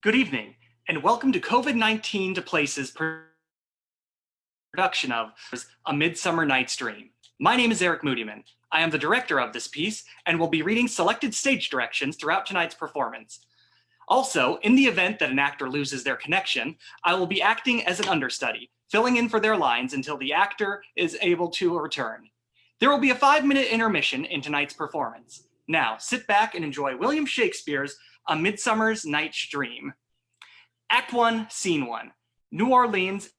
Good evening, and welcome to COVID-19 to Places production of A Midsummer Night's Dream. My name is Eric Moodyman. I am the director of this piece and will be reading selected stage directions throughout tonight's performance. Also, in the event that an actor loses their connection, I will be acting as an understudy, filling in for their lines until the actor is able to return. There will be a 5-minute intermission in tonight's performance. Now, sit back and enjoy William Shakespeare's A Midsummer's Night's Dream. Act 1, Scene 1, New Orleans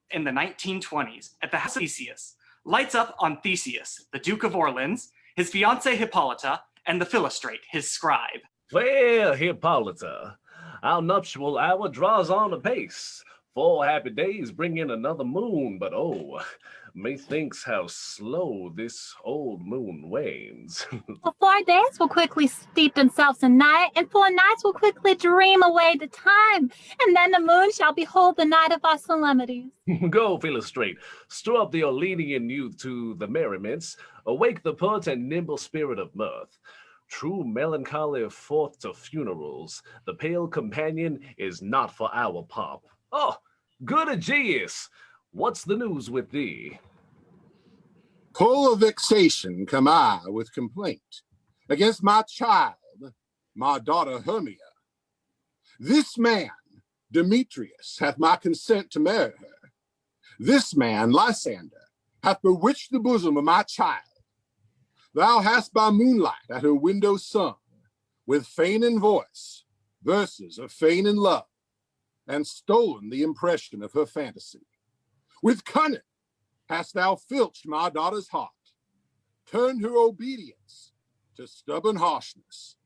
in the 1920s, at the house of Theseus. Lights up on Theseus, the Duke of Orleans, his fiancée Hippolyta, and the Philostrate, his scribe. Fair Hippolyta, our nuptial hour draws on apace. 4 happy days bring in another moon, but oh, methinks how slow this old moon wanes. For 4 days will quickly steep themselves in night, and 4 nights will quickly dream away the time, and then the moon shall behold the night of our solemnities. Go, Philostrate, stir up the Orleanian youth to the merriments, awake the pert and nimble spirit of mirth. True melancholy forth to funerals, the pale companion is not for our pomp. Oh, good Aegeus, what's the news with thee? Full of vexation come I with complaint against my child, my daughter Hermia. This man, Demetrius, hath my consent to marry her. This man, Lysander, hath bewitched the bosom of my child. Thou hast by moonlight at her window sung, with feigning voice, verses of feigning love, and stolen the impression of her fantasy. With cunning hast thou filched my daughter's heart, turned her obedience to stubborn harshness.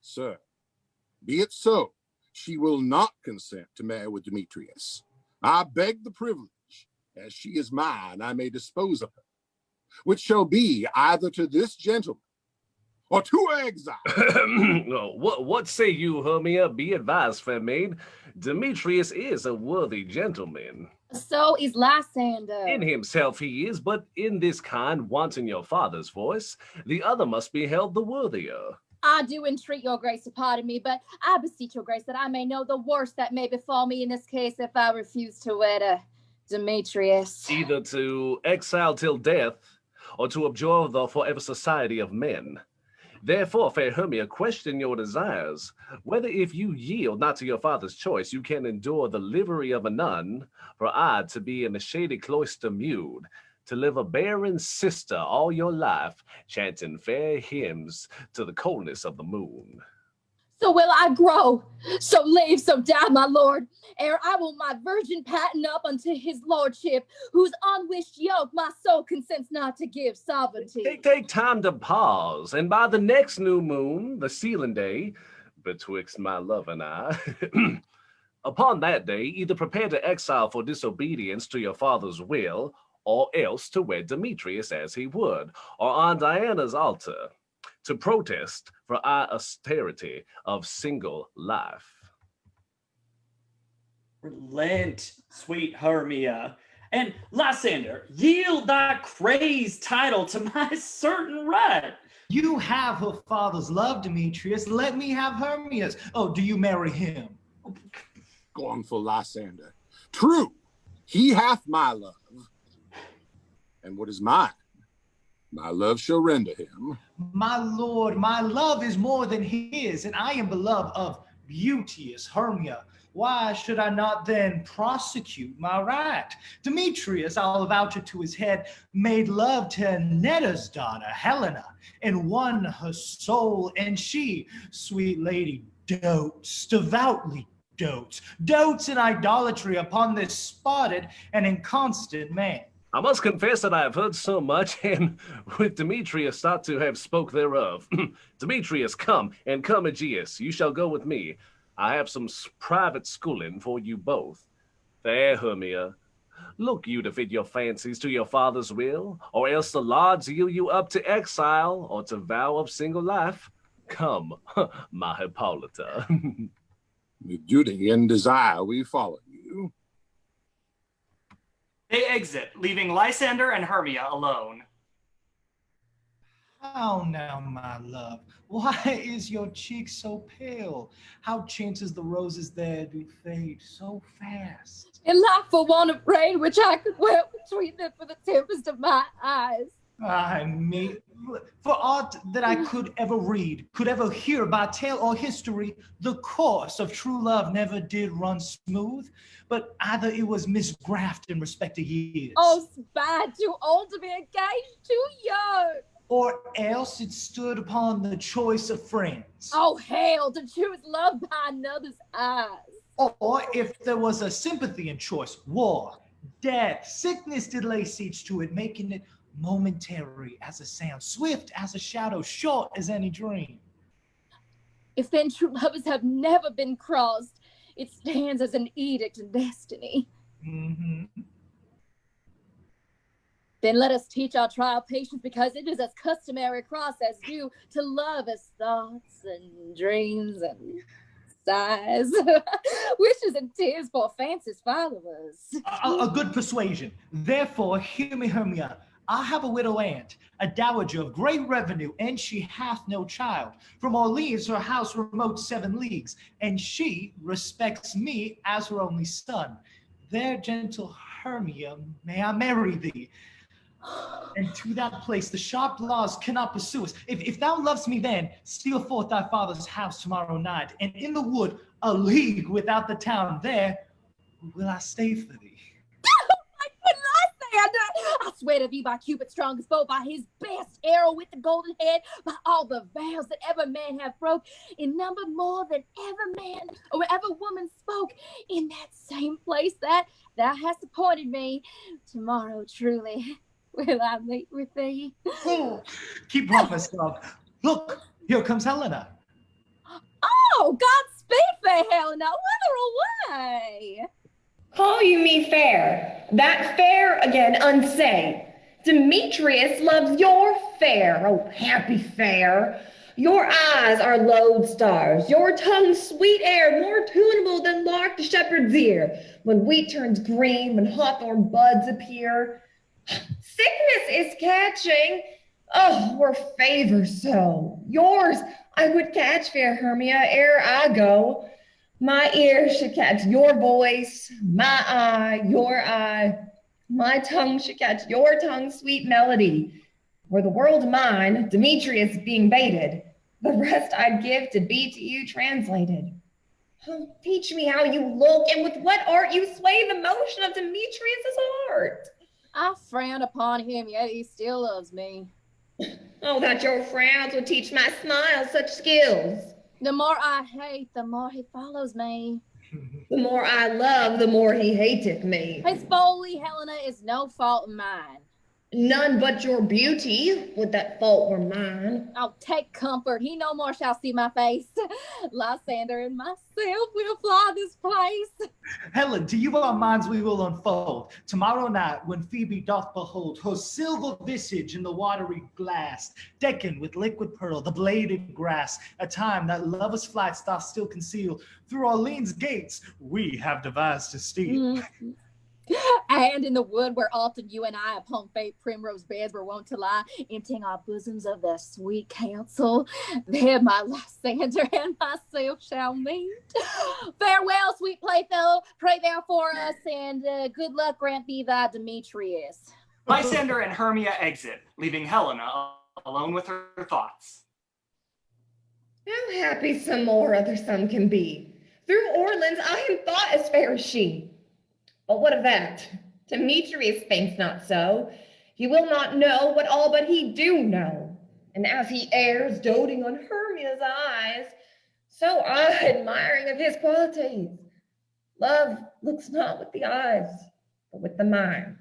Sir, be it so, she will not consent to marry with Demetrius. I beg the privilege, as she is mine, I may dispose of her, which shall be either to this gentleman or to exile. What say you, Hermia? Be advised, fair maid. Demetrius is a worthy gentleman. So is Lysander. In himself he is, but in this kind, wanting your father's voice, the other must be held the worthier. I do entreat your grace to pardon me, but I beseech your grace that I may know the worst that may befall me in this case if I refuse to wed Demetrius. Either to exile till death, or to abjure the forever society of men. Therefore, fair Hermia, question your desires, whether if you yield not to your father's choice, you can endure the livery of a nun, for I to be in a shady cloister mewed, to live a barren sister all your life, chanting fair hymns to the coldness of the moon. So will I grow, so live, so die, my lord, ere I will my virgin patent up unto his lordship, whose unwished yoke my soul consents not to give sovereignty. Take time to pause, and by the next new moon, the sealing day, betwixt my love and I, upon that day, either prepare to exile for disobedience to your father's will, or else to wed Demetrius as he would, or on Diana's altar, to protest for our austerity of single life. Relent, sweet Hermia, and Lysander, yield thy crazed title to my certain right. You have her father's love, Demetrius. Let me have Hermia's. Oh, do you marry him? Scornful Lysander. True, he hath my love. And what is mine, my love shall render him. My lord, my love is more than his, and I am beloved of beauteous Hermia. Why should I not then prosecute my right? Demetrius, I'll vouch it to his head, made love to Netta's daughter, Helena, and won her soul, and she, sweet lady, dotes, devoutly dotes in idolatry upon this spotted and inconstant man. I must confess that I have heard so much, and with Demetrius thought to have spoke thereof. Demetrius, come, and come, Aegeus, you shall go with me. I have some private schooling for you both. Fair Hermia, look you to fit your fancies to your father's will, or else the lords yield you up to exile, or to vow of single life. Come, my Hippolyta. With duty and desire we follow you. They exit, leaving Lysander and Hermia alone. How now, my love? Why is your cheek so pale? How chances the roses there do fade so fast? In life for want of rain, which I could well between them for the tempest of my eyes. I mean, for aught that I could ever read, could ever hear by tale or history, the course of true love never did run smooth, but either it was misgraphed in respect to years. Oh, spy, too old to be engaged, too young. Or else it stood upon the choice of friends. Oh, hell, to choose love by another's eyes. Or if there was a sympathy in choice, war, death, sickness did lay siege to it, making it momentary as a sound, swift as a shadow, short as any dream. If then true lovers have never been crossed, it stands as an edict in destiny. Mm-hmm. Then let us teach our trial patience, because it is as customary across as due to love as thoughts and dreams and sighs, wishes and tears for fancy's followers. A good persuasion. Therefore, hear me, Hermia. I have a widow aunt, a dowager of great revenue, and she hath no child. From Orleans her house remote 7 leagues, and she respects me as her only son. There, gentle Hermia, may I marry thee? And to that place the sharp laws cannot pursue us. If thou lovest me then, steal forth thy father's house tomorrow night, and in the wood, a league without the town, there will I stay for thee. I swear to thee by Cupid's strongest bow, by his best arrow with the golden head, by all the vows that ever man have broke, in number more than ever man or ever woman spoke, in that same place that thou hast appointed me, tomorrow truly will I meet with thee. Oh, keep promise, dog. Look, here comes Helena. Oh, Godspeed, fair Helena, whither away? Call you me fair? That fair again unsay. Demetrius loves your fair, oh happy fair. Your eyes are lodestars, your tongue sweet air, more tunable than lark to shepherd's ear. When wheat turns green, when hawthorn buds appear. Sickness is catching, oh, were favor so. Yours I would catch, fair Hermia, ere I go. My ear should catch your voice, my eye, your eye. My tongue should catch your tongue's sweet melody. Were the world mine, Demetrius being baited, the rest I'd give to be to you translated. Oh, teach me how you look, and with what art you sway the motion of Demetrius's heart. I frown upon him, yet he still loves me. Oh, that your frowns would teach my smile such skills. The more I hate, the more he follows me. The more I love, the more he hateth me. His folly, Helena, is no fault of mine. None but your beauty, would that fault were mine. Oh, take comfort, he no more shall see my face. Lysander and myself will fly this place. Helen, to you our minds we will unfold. Tomorrow night, when Phoebe doth behold her silver visage in the watery glass, decking with liquid pearl the bladed grass, a time that lovers' flights doth still conceal, through Orleans gates we have devised to steal. And in the wood where often you and I upon faint primrose beds were wont to lie, emptying our bosoms of their sweet counsel, there my Lysander and myself shall meet. Farewell, sweet playfellow, pray thou for us, and good luck grant thee thy Demetrius. Lysander and Hermia exit, leaving Helena alone with her thoughts. How happy some more other some can be. Through Orleans I am thought as fair as she. But what of that? Demetrius thinks not so. He will not know what all but he do know. And as he errs, doting on Hermia's eyes, so I admiring of his qualities. Love looks not with the eyes, but with the mind.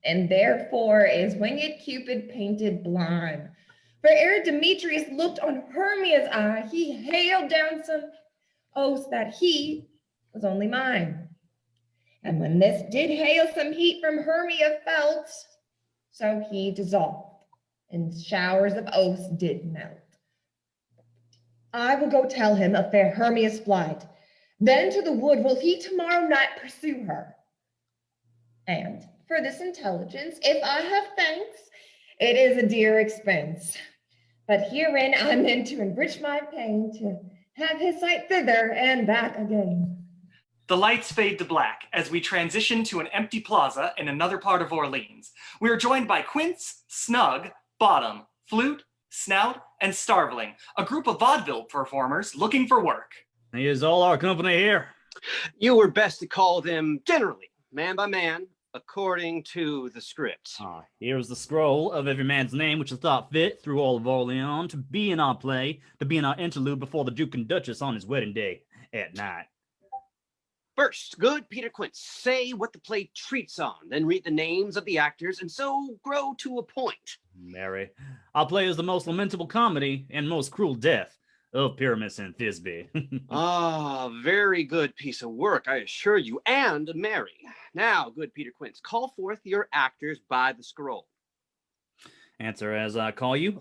And therefore is winged Cupid painted blind. For ere Demetrius looked on Hermia's eye, he hailed down some oaths that he was only mine. And when this did hail some heat from Hermia felt, so he dissolved, and showers of oaths did melt. I will go tell him of fair Hermia's flight. Then to the wood will he tomorrow night pursue her. And for this intelligence, if I have thanks, it is a dear expense. But herein I meant to enrich my pain, to have his sight thither and back again. The lights fade to black as we transition to an empty plaza in another part of Orleans. We are joined by Quince, Snug, Bottom, Flute, Snout, and Starveling, a group of vaudeville performers looking for work. Is all our company here? You were best to call them generally, man by man, according to the script. Here's the scroll of every man's name which is thought fit through all of Orleans to be in our play, to be in our interlude before the Duke and Duchess on his wedding day at night. First, good Peter Quince, say what the play treats on, then read the names of the actors, and so grow to a point. Mary, our play is the most lamentable comedy and most cruel death of Pyramus and Thisbe. Very good piece of work, I assure you, and merry. Now, good Peter Quince, call forth your actors by the scroll. Answer as I call you.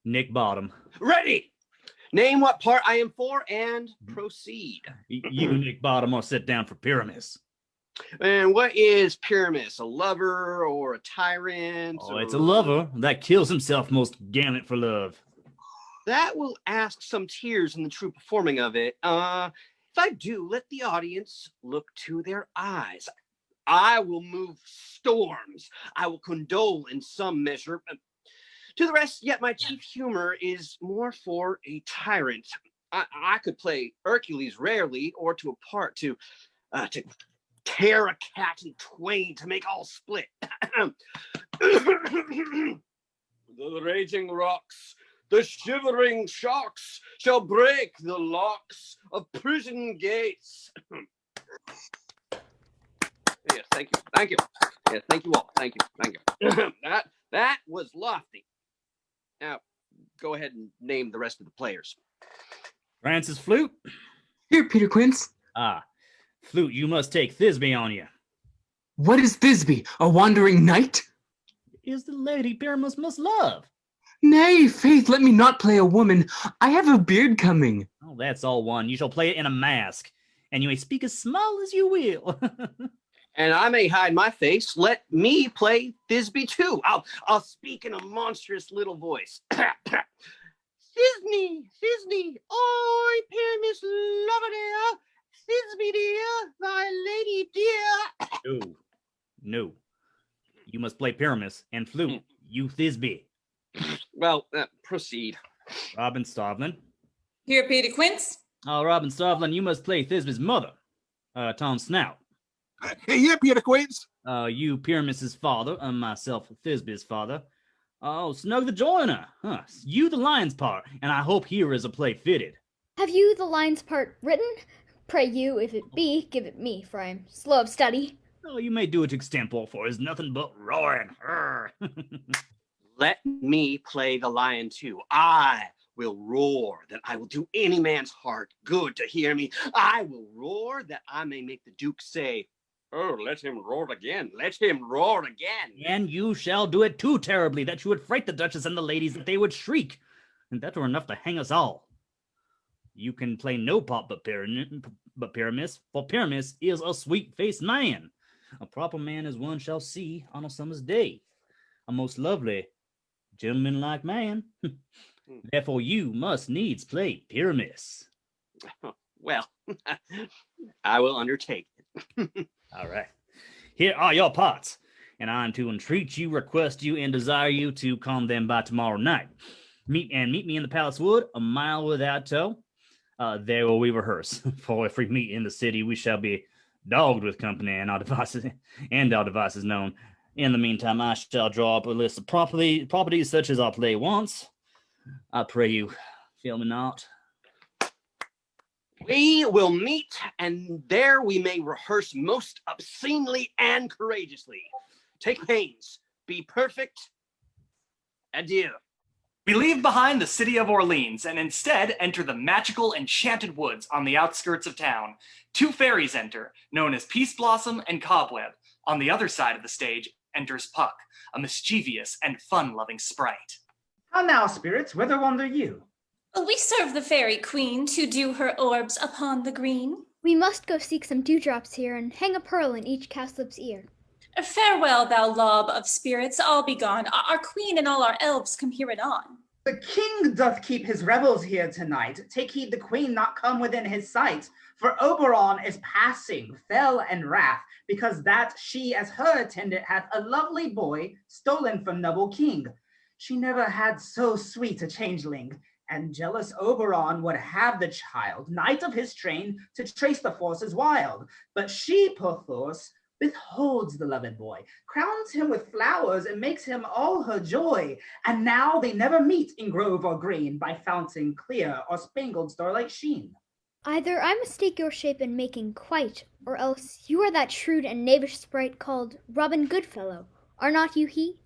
Nick Bottom. Ready! Name what part I am for and proceed. You, Nick Bottom, must sit down for Pyramus. And what is Pyramus? A lover or a tyrant? It's a lover that kills himself most gallant for love. That will ask some tears in the true performing of it. If I do, let the audience look to their eyes. I will move storms. I will condole in some measure. To the rest, yet my chief humor is more for a tyrant. I could play Hercules rarely, or to a part to tear a cat in twain to make all split. The raging rocks, the shivering shocks shall break the locks of prison gates. Yes, thank you. Yes, thank you all. Thank you. That was lofty. Now, go ahead and name the rest of the players. Francis Flute. Here, Peter Quince. Flute, you must take Thisbe on you. What is Thisbe, a wandering knight? Is the lady Pyramus must love. Nay, faith, let me not play a woman. I have a beard coming. Oh, that's all one. You shall play it in a mask, and you may speak as small as you will. And I may hide my face. Let me play Thisbe too. I'll speak in a monstrous little voice. Thisbe, oi, Pyramus lover dear, Thisbe dear, thy lady dear. No. You must play Pyramus, and Flute, you Thisbe. Well, proceed. Robin Starveling. Here, Peter Quince. Robin Starveling, you must play Thisbe's mother, Tom Snout. Yeah, Peter Quince. You Pyramus's father, and myself Thisbe's father. Snug the joiner. You the lion's part, and I hope here is a play fitted. Have you the lion's part written? Pray you, if it be, give it me, for I am slow of study. You may do it extempore, for it's nothing but roaring. Let me play the lion too. I will roar that I will do any man's heart good to hear me. I will roar that I may make the Duke say, oh, let him roar again. Let him roar again. And you shall do it too terribly, that you would fright the Duchess and the ladies, that they would shriek, and that were enough to hang us all. You can play no part but Pyramus, for Pyramus is a sweet-faced man. A proper man as one shall see on a summer's day. A most lovely, gentleman-like man. Therefore you must needs play Pyramus. Well, I will undertake it. All right. Here are your parts, and I am to entreat you, request you, and desire you to come them by tomorrow night. Meet me in the Palace Wood, a mile without tow. There will we rehearse. For if we meet in the city, we shall be dogged with company, and our devices known. In the meantime, I shall draw up a list of properties such as our play wants. I pray you, fail me not. We will meet, and there we may rehearse most obscenely and courageously. Take pains. Be perfect. Adieu. We leave behind the city of Orleans and instead enter the magical enchanted woods on the outskirts of town. Two fairies enter, known as Peace Blossom and Cobweb. On the other side of the stage enters Puck, a mischievous and fun-loving sprite. How now, spirits, whither wander you? We serve the fairy queen to dew her orbs upon the green. We must go seek some dewdrops here, and hang a pearl in each cowslip's ear. Farewell, thou lob of spirits, all be gone. Our queen and all our elves come here anon. The king doth keep his rebels here tonight. Take heed the queen not come within his sight. For Oberon is passing, fell and wrath, because that she as her attendant hath a lovely boy stolen from noble king. She never had so sweet a changeling, and jealous Oberon would have the child, knight of his train, to trace the forces wild. But she, perforce, withholds the loved boy, crowns him with flowers, and makes him all her joy. And now they never meet in grove or green, by fountain clear or spangled starlight sheen. Either I mistake your shape in making quite, or else you are that shrewd and knavish sprite called Robin Goodfellow. Are not you he?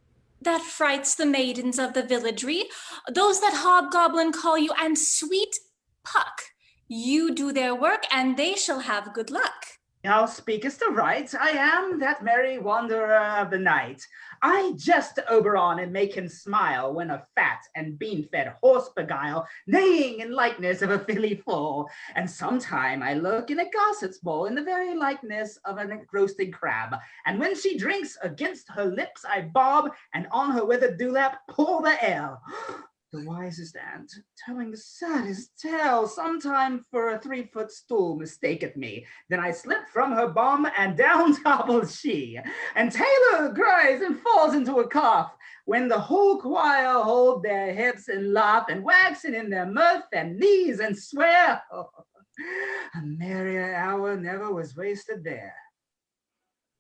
That frights the maidens of the villagery, those that hobgoblin call you, and sweet Puck. You do their work, and they shall have good luck. Thou speakest aright. I am that merry wanderer of the night. I jest to Oberon and make him smile, when a fat and bean-fed horse beguile, neighing in likeness of a filly foal. And sometime I look in a gossip's bowl in the very likeness of a roasted crab. And when she drinks, against her lips I bob, and on her withered dewlap pour the ale. The wisest aunt, telling the saddest tale, sometime for a 3-foot stool mistaketh me. Then I slip from her bum, and down topples she. And Taylor cries and falls into a cough, when the whole choir hold their hips and laugh, and waxen in their mirth and knees, and swear, oh, a merrier hour never was wasted there.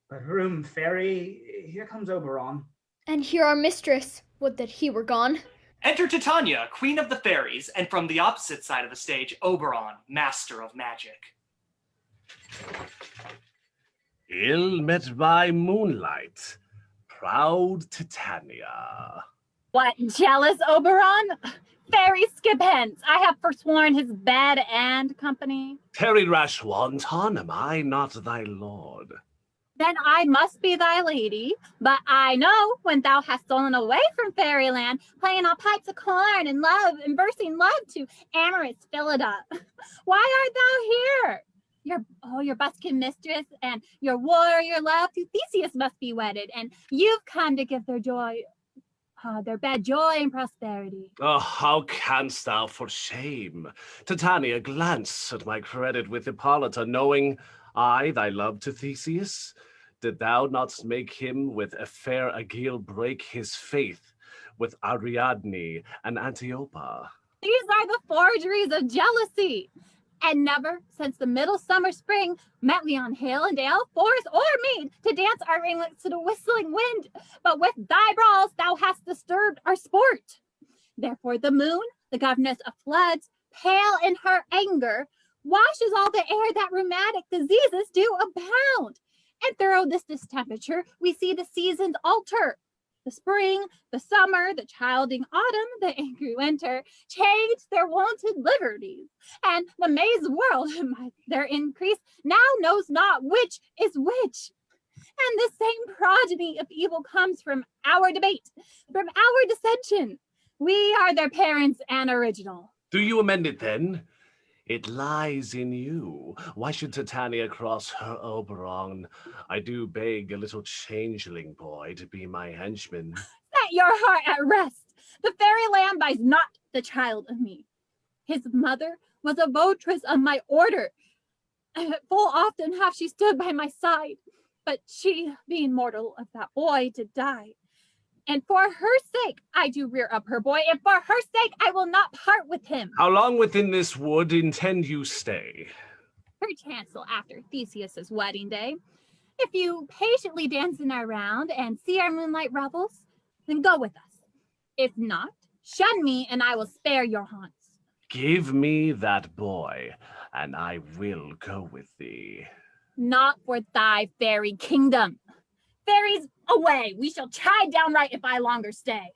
But room, fairy, here comes Oberon. And here our mistress, would that he were gone. Enter Titania, queen of the fairies, and from the opposite side of the stage, Oberon, master of magic. Ill met by moonlight, proud Titania. What, jealous Oberon? Fairy skip hence. I have forsworn his bed and company. Tarry, rash wanton, am I not thy lord? Then I must be thy lady, but I know when thou hast stolen away from fairyland, playing on pipes of corn and love and bursting love to amorous Phillida. Why art thou here? Your buskin mistress and your warrior love to Theseus must be wedded, and you've come to give their joy, their bed joy and prosperity. Oh, how canst thou for shame? Titania, glance at my credit with Hippolyta, knowing I thy love to Theseus. Did thou not make him with a fair Aegeal break his faith with Ariadne and Antiopa? These are the forgeries of jealousy. And never since the middle summer spring met we on hill and dale, forest or mead, to dance our ringlets to the whistling wind. But with thy brawls thou hast disturbed our sport. Therefore the moon, the governess of floods, pale in her anger, washes all the air that rheumatic diseases do abound. And through this distemperature, we see the seasons alter. The spring, the summer, the childing autumn, the angry winter, change their wonted liberties. And the maze world, their increase, now knows not which is which. And the same progeny of evil comes from our debate, from our dissension. We are their parents and original. Do you amend it then? It lies in you. Why should Titania cross her Oberon? I do beg a little changeling boy to be my henchman. Set your heart at rest. The fairy lamb buys not the child of me. His mother was a votress of my order. Full often hath she stood by my side, but she, being mortal of that boy, did die. And for her sake, I do rear up her boy, and for her sake, I will not part with him. How long within this wood intend you stay? Perchance till after Theseus's wedding day. If you patiently dance in our round and see our moonlight revels, then go with us. If not, shun me, and I will spare your haunts. Give me that boy, and I will go with thee. Not for thy fairy kingdom. Fairies, away! We shall chide downright if I longer stay.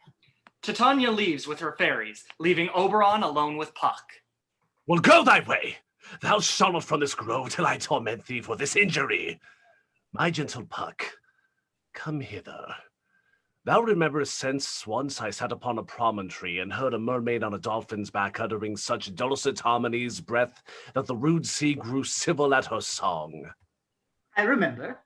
Titania leaves with her fairies, leaving Oberon alone with Puck. Well, go thy way. Thou shalt not from this grove till I torment thee for this injury. My gentle Puck, come hither. Thou rememberest since once I sat upon a promontory and heard a mermaid on a dolphin's back uttering such dulcet harmonies breath that the rude sea grew civil at her song. I remember.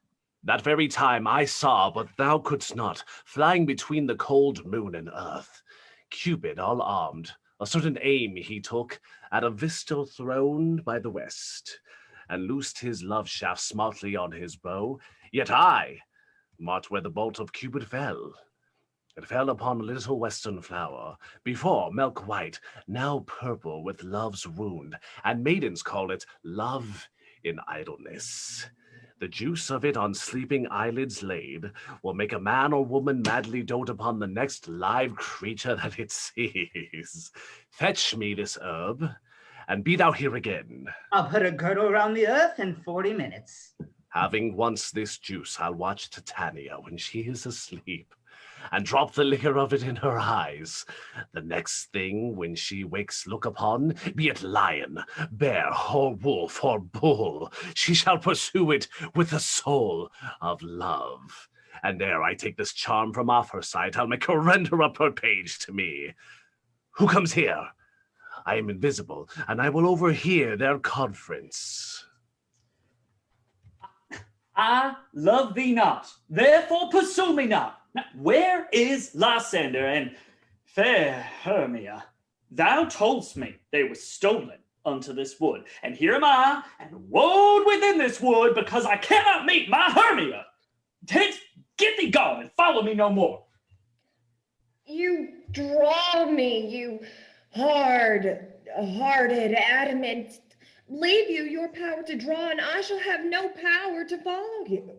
That very time I saw, but thou couldst not, flying between the cold moon and earth, Cupid all armed, a certain aim he took at a vestal throne by the west, and loosed his love shaft smartly on his bow. Yet I marked where the bolt of Cupid fell. It fell upon a little western flower, before milk white, now purple with love's wound, and maidens call it love in idleness. The juice of it on sleeping eyelids laid will make a man or woman madly dote upon the next live creature that it sees. Fetch me this herb, and be thou here again. I'll put a girdle around the earth in 40 minutes. Having once this juice, I'll watch Titania when she is asleep, and drop the liquor of it in her eyes. The next thing when she wakes look upon, be it lion, bear, or wolf, or bull, she shall pursue it with the soul of love. And ere I take this charm from off her sight, I'll make her render up her page to me. Who comes here? I am invisible, and I will overhear their conference. I love thee not, therefore pursue me not. Now, where is Lysander and fair Hermia? Thou toldst me they were stolen unto this wood, and here am I, and woed within this wood, because I cannot meet my Hermia. Hence, get thee gone, and follow me no more. You draw me, you hard-hearted adamant. Leave you your power to draw, and I shall have no power to follow you.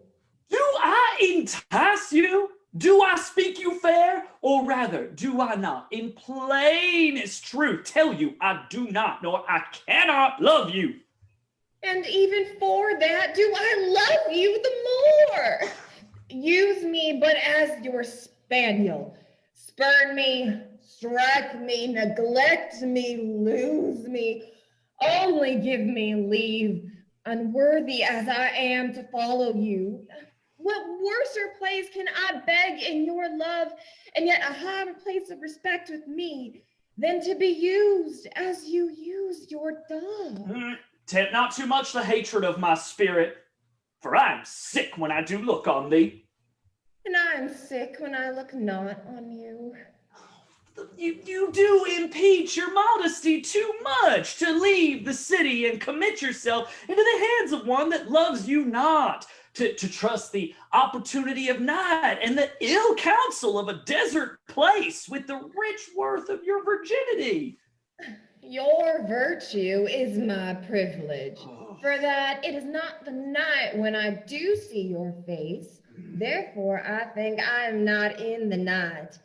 Do I entice you? Do I speak you fair? Or rather, do I not, in plainest truth, tell you I do not, nor I cannot love you? And even for that, do I love you the more? Use me but as your spaniel. Spurn me, strike me, neglect me, lose me. Only give me leave, unworthy as I am to follow you. What worser place can I beg in your love, and yet a higher place of respect with me, than to be used as you use your dog? Tempt not too much the hatred of my spirit, for I am sick when I do look on thee. And I am sick when I look not on you. You do impeach your modesty too much to leave the city and commit yourself into the hands of one that loves you not, to trust the opportunity of night and the ill counsel of a desert place with the rich worth of your virginity. Your virtue is my privilege, for that it is not the night when I do see your face. Therefore, I think I am not in the night.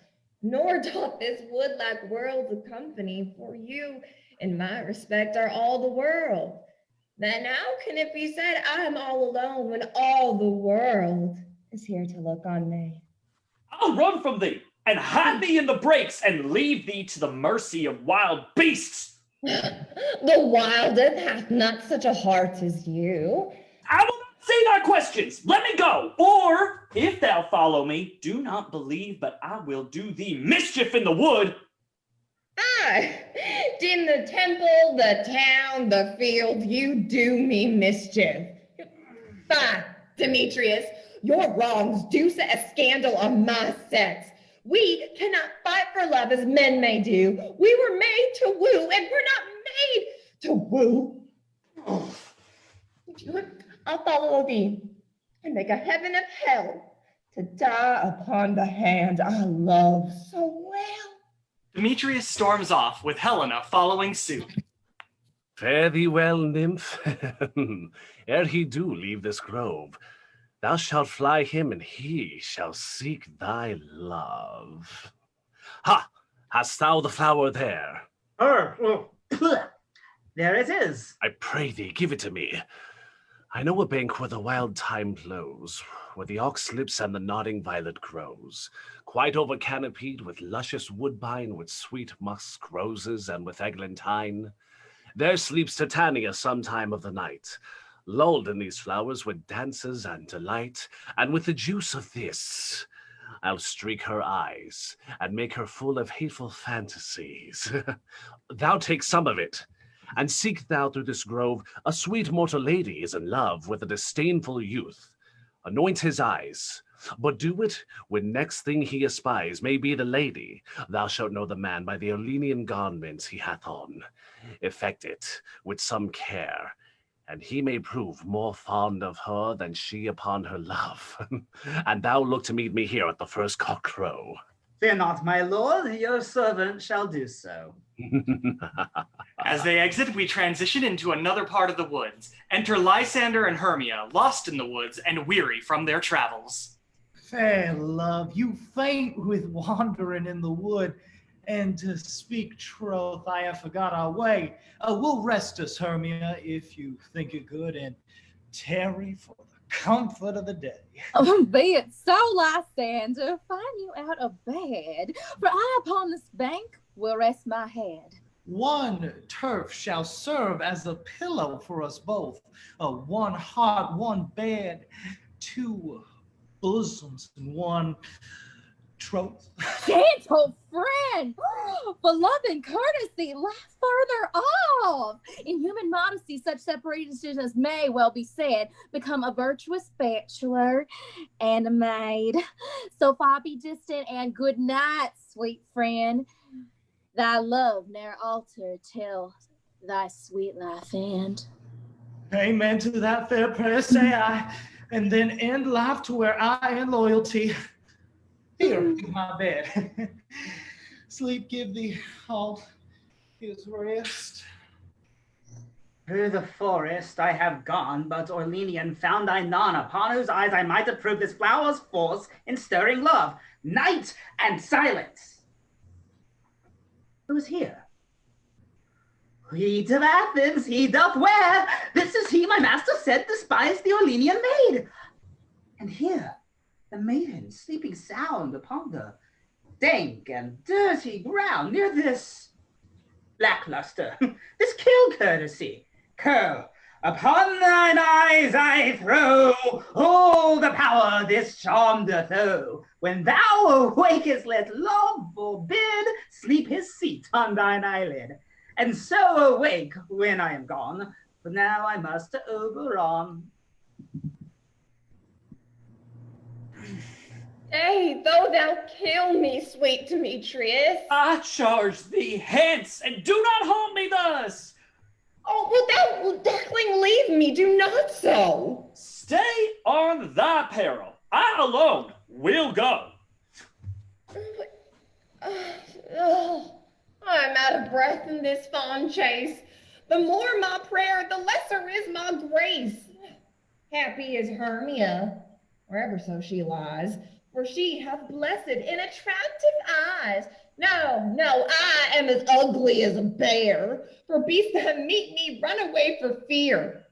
Nor doth this wood lack worlds of company, for you, in my respect, are all the world. Then how can it be said I am all alone when all the world is here to look on me? I'll run from thee, and hide thee in the brakes, and leave thee to the mercy of wild beasts. The wildest hath not such a heart as you. I will not say thy questions. Let me go. Or, if thou follow me, do not believe, but I will do thee mischief in the wood. Aye, in the temple, the town, the field, you do me mischief. Fine, Demetrius, your wrongs do set a scandal on my sex. We cannot fight for love as men may do. We were made to woo, and we're not made to woo. I'll follow thee and make a heaven of hell to die upon the hand I love so well. Demetrius storms off with Helena following suit. Fare thee well, nymph. Ere he do leave this grove, thou shalt fly him, and he shall seek thy love. Ha! Hast thou the flower there? There it is. I pray thee, give it to me. I know a bank where the wild thyme blows, where the ox lips and the nodding violet grows, quite over canopied with luscious woodbine, with sweet musk roses, and with eglantine. There sleeps Titania some time of the night, lulled in these flowers with dances and delight, and with the juice of this, I'll streak her eyes, and make her full of hateful fantasies. Thou take some of it, and seek thou through this grove. A sweet mortal lady is in love with a disdainful youth. Anoint his eyes, But do it when next thing he espies may be the lady. Thou shalt know the man by the Olenian garments he hath on. Effect it with some care, and he may prove more fond of her than she upon her love. And thou look to meet me here at the first cock-crow. Fear not, my lord, your servant shall do so. As they exit, we transition into another part of the woods. Enter Lysander and Hermia, lost in the woods and weary from their travels. Fair love, you faint with wandering in the wood, and to speak troth, I have forgot our way. We'll rest us, Hermia, if you think it good, and tarry for the comfort of the day. Be it so, Lysander, find you out of bed, for I upon this bank will rest my head. One turf shall serve as a pillow for us both. One heart, one bed, two bosoms, and one troth. Gentle friend, for love and courtesy, laugh further off. In human modesty, such separations may well be said, become a virtuous bachelor and a maid. So far be distant, and good night, sweet friend. Thy love ne'er alter till thy sweet life end. Amen to that fair prayer, say I, and then end life to where I end loyalty. Here in my bed. Sleep give thee all his rest. Through the forest I have gone, but Orlenian found I none, upon whose eyes I might approve this flower's force in stirring love. Night and silence. Who's here? Wheat of Athens he doth wear. This is he my master said despised the Orlenian maid. And here the maiden sleeping sound upon the dank and dirty ground near this lackluster, this kill courtesy. Curl, upon thine eyes I throw all the power this charm doth owe. When thou awakest, let love forbid sleep his seat on thine eyelid. And so awake when I am gone, for now I must to Oberon. Nay, though thou kill me, sweet Demetrius. I charge thee hence, and do not haunt me thus. Oh, wilt thou, duckling, leave me? Do not so. Stay on thy peril. I alone will go. I'm out of breath in this fond chase. The more my prayer, the lesser is my grace. Happy is Hermia, wherever so she lies, for she hath blessed and attractive eyes. No, I am as ugly as a bear, for beasts that meet me run away for fear.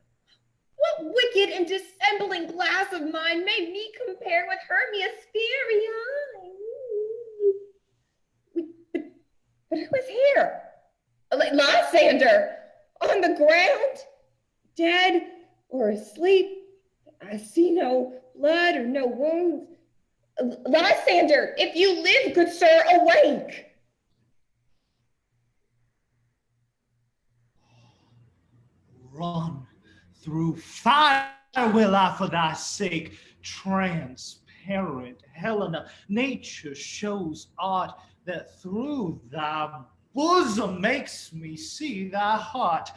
What wicked and dissembling glass of mine made me compare with Hermia's fiery eyes? But who is here? Lysander, on the ground, dead or asleep. I see no blood or no wounds. Lysander, if you live, good sir, awake. Run through fire will I for thy sake. Transparent Helena, nature shows art that through thy bosom makes me see thy heart.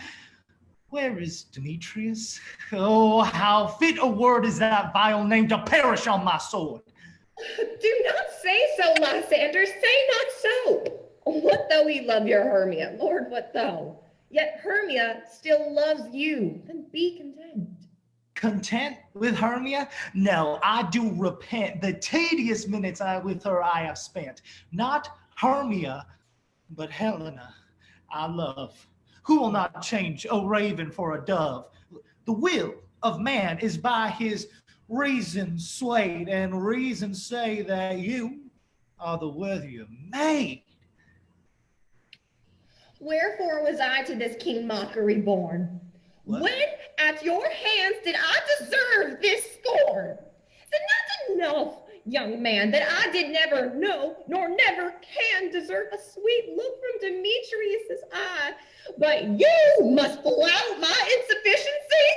Where is Demetrius? Oh, how fit a word is that vile name to perish on my sword. Do not say so, Lysander, say not so. What though he love your Hermia? Lord, what though? Yet Hermia still loves you, then be content. Content with Hermia? No, I do repent the tedious minutes with her I have spent. Not Hermia, but Helena I love. Who will not change a raven for a dove? The will of man is by his reason swayed, and reason say that you are the worthier maid. Wherefore was I to this king mockery born? What? When at your hands did I deserve this scorn? Is it not enough, young man, that I did never know, nor never can deserve a sweet look from Demetrius's eye? But you must flout my insufficiency?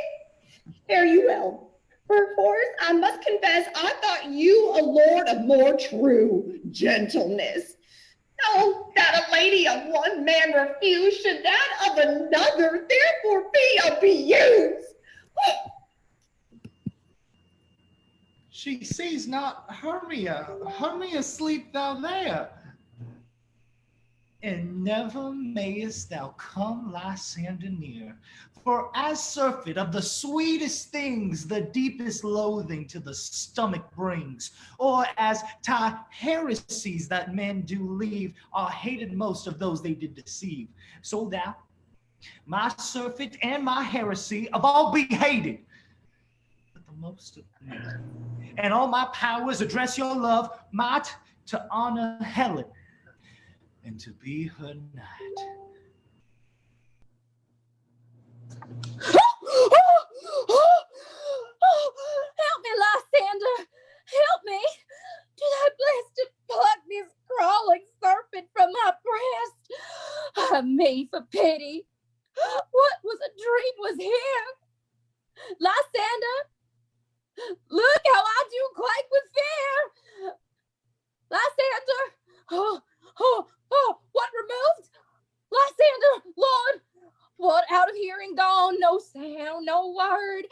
Fare you well. Perforce, I must confess, I thought you a lord of more true gentleness? Oh, that a lady of one man refuse should that of another therefore be abused. She sees not Hermia. Hermia, sleep thou there. And never mayest thou come Lysander near. For as surfeit of the sweetest things the deepest loathing to the stomach brings, or as to heresies that men do leave are hated most of those they did deceive, so thou, my surfeit and my heresy of all be hated, but the most of me, and all my powers address your love might to honor Helen and to be her knight. Help me, Lysander! Help me! Do thy blessed pluck this crawling serpent from my breast. Ah, me, for pity. What was a dream was here. Lysander, look how I do quake with fear. Lysander, what removed? Lysander, Lord, what out of hearing gone, no sound, no word.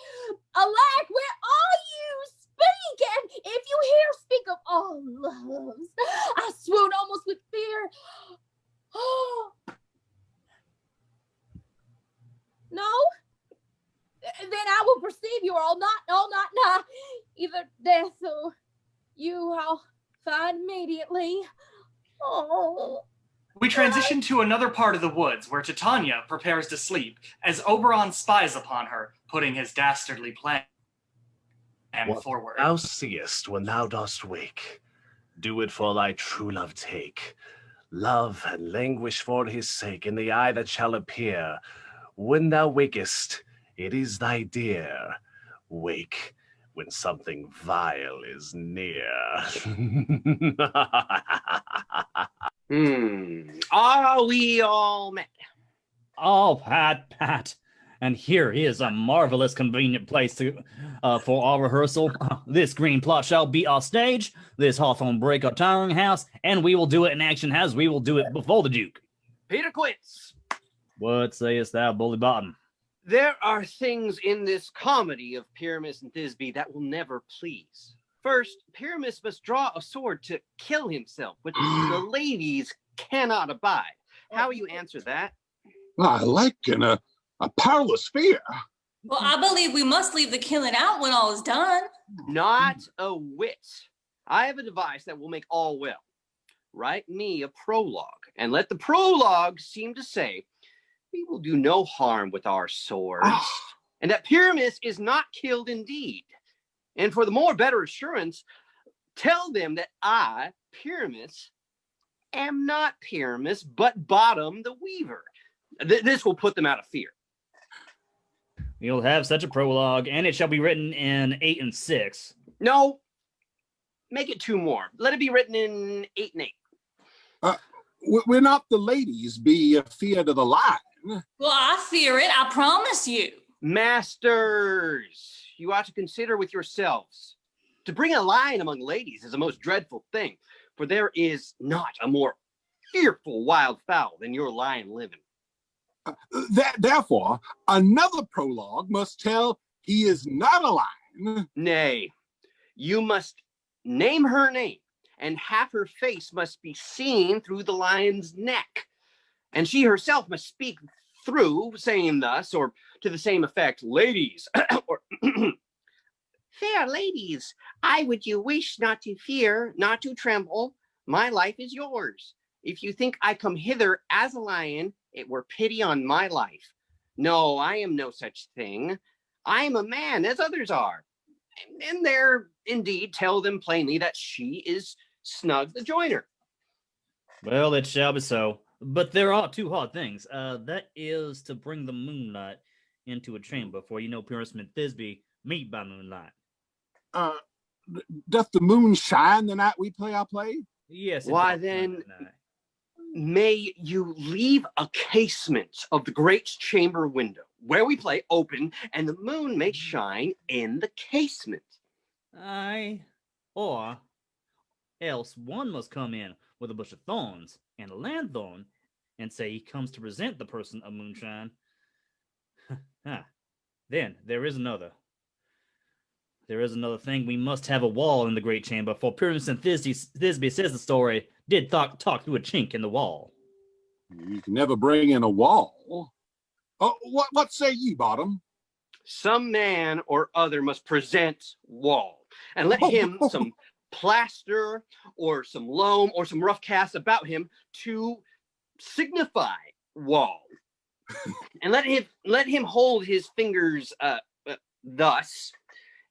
Alack, where are you? Speak, and if you hear, speak of all loves. I swoon almost with fear. Oh, no? Then I will perceive you are all not nigh. Either death or you I'll find immediately. Oh. We transition to another part of the woods where Titania prepares to sleep as Oberon spies upon her, putting his dastardly plan forward. Thou seest when thou dost wake, do it for thy true love take. Love and languish for his sake in the eye that shall appear. When thou wakest, it is thy dear. Wake when something vile is near. Are we all met? Oh, Pat. And here is a marvelous convenient place to for our rehearsal. This green plot shall be our stage, this hawthorn brake our towering house, and we will do it in action as we will do it before the Duke. Peter Quince. What sayest thou, Bully Bottom? There are things in this comedy of Pyramus and Thisbe that will never please. First, Pyramus must draw a sword to kill himself, which the ladies cannot abide. How will you answer that? I liken a perilous fear. Well, I believe we must leave the killing out when all is done. Not a whit. I have a device that will make all well. Write me a prologue, and let the prologue seem to say, we will do no harm with our swords, and that Pyramus is not killed indeed. And for the more better assurance, tell them that I, Pyramus, am not Pyramus, but Bottom the Weaver. This will put them out of fear. You'll have such a prologue, and it shall be written in 8 and 6. No, make it 2 more. Let it be written in 8 and 8. We're not the ladies be feared of the line. Well, I fear it, I promise you. Masters, you ought to consider with yourselves. To bring a lion among ladies is a most dreadful thing, for there is not a more fearful wild fowl than your lion living. Therefore, another prologue must tell he is not a lion. Nay, you must name her name, and half her face must be seen through the lion's neck. And she herself must speak through, saying thus, or to the same effect, ladies, or fair ladies, I would you wish not to fear, not to tremble. My life is yours. If you think I come hither as a lion, it were pity on my life. No, I am no such thing. I am a man, as others are. And there, indeed, tell them plainly that she is Snug the Joiner. Well, it shall be so. But there are 2 hard things. That is to bring the moonlight into a chamber, for you know Pyramus and Thisbe meet by moonlight. Doth the moon shine the night we play our play? Yes. Why then, may you leave a casement of the great chamber window where we play open, and the moon may shine in the casement. Aye. or else one must come in with a bush of thorns and a lanthorn and say he comes to present the person of moonshine. Then there is another. There is another thing. We must have a wall in the great chamber, for Pyramus and Thisbe says the story did talk through a chink in the wall. You can never bring in a wall. Oh, what say ye, Bottom? Some man or other must present wall, and let him some plaster or some loam or some rough cast about him to signify wall. And let him hold his fingers thus,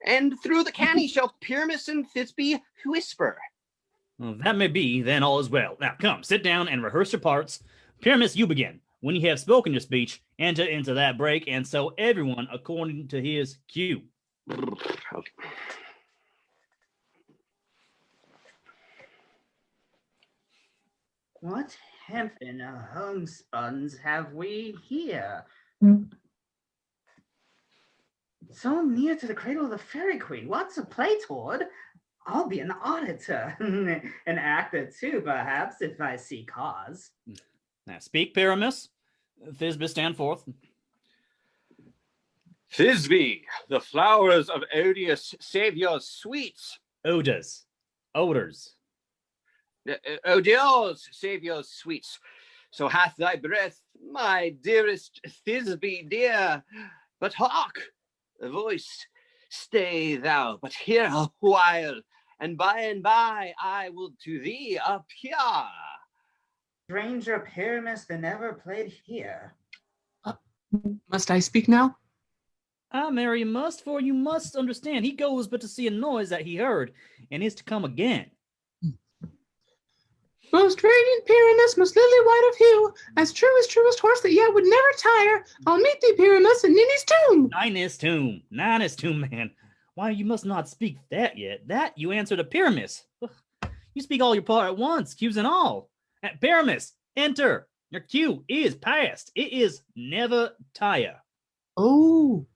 and through the canny shall Pyramus and Thisbe whisper. Well, that may be, then all is well. Now come, sit down and rehearse your parts. Pyramus, you begin. When you have spoken your speech, enter into that break, and so everyone according to his cue. Okay. What heaven homespuns have we here? So near to the cradle of the fairy queen. What's a play toward? I'll be an auditor, an actor too, perhaps, if I see cause. Now speak, Pyramus. Thisbe, stand forth. Thisbe, the flowers of odious Saviour's sweets. Odors. Odious Saviour's sweets. So hath thy breath, my dearest Thisbe dear. But hark, a voice, stay thou but here a while, and by I will to thee appear. Stranger Pyramus than ever played here. Must I speak now? Mary, you must, for you must understand, he goes but to see a noise that he heard, and is to come again. Most radiant Pyramus, most lily white of hue, as truest horse that yet would never tire, I'll meet thee, Pyramus, in Ninny's tomb. Ninny's tomb, man. Why, you must not speak that yet. That you answer to Pyramus. You speak all your part at once, cues and all. Pyramus, enter. Your cue is past. It is never tire. Oh,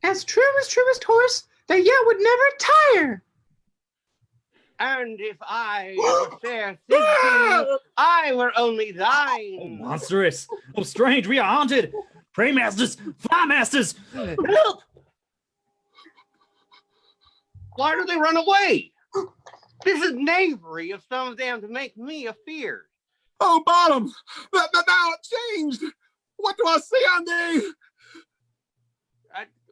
as truest horse that yet would never tire. And if I were fair Thisbe, I were only thine. Oh, monstrous. Oh, strange, we are haunted. Pray masters, fly masters, help! Why do they run away? This is knavery of some of them to make me afeard. Oh, Bottom, thou art changed. What do I see on thee?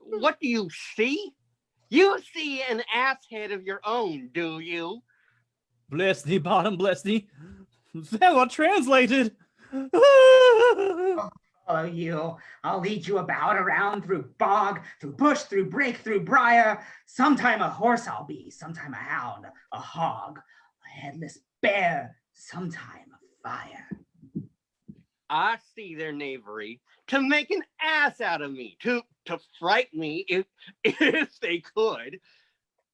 What do you see? You see an ass head of your own, do you? Bless thee, Bottom, bless thee. Thou art translated. Follow you. I'll lead you about around through bog, through bush, through brake, through briar. Sometime a horse I'll be, sometime a hound, a hog, a headless bear, sometime a fire. I see their knavery to make an ass out of me, to frighten me if they could.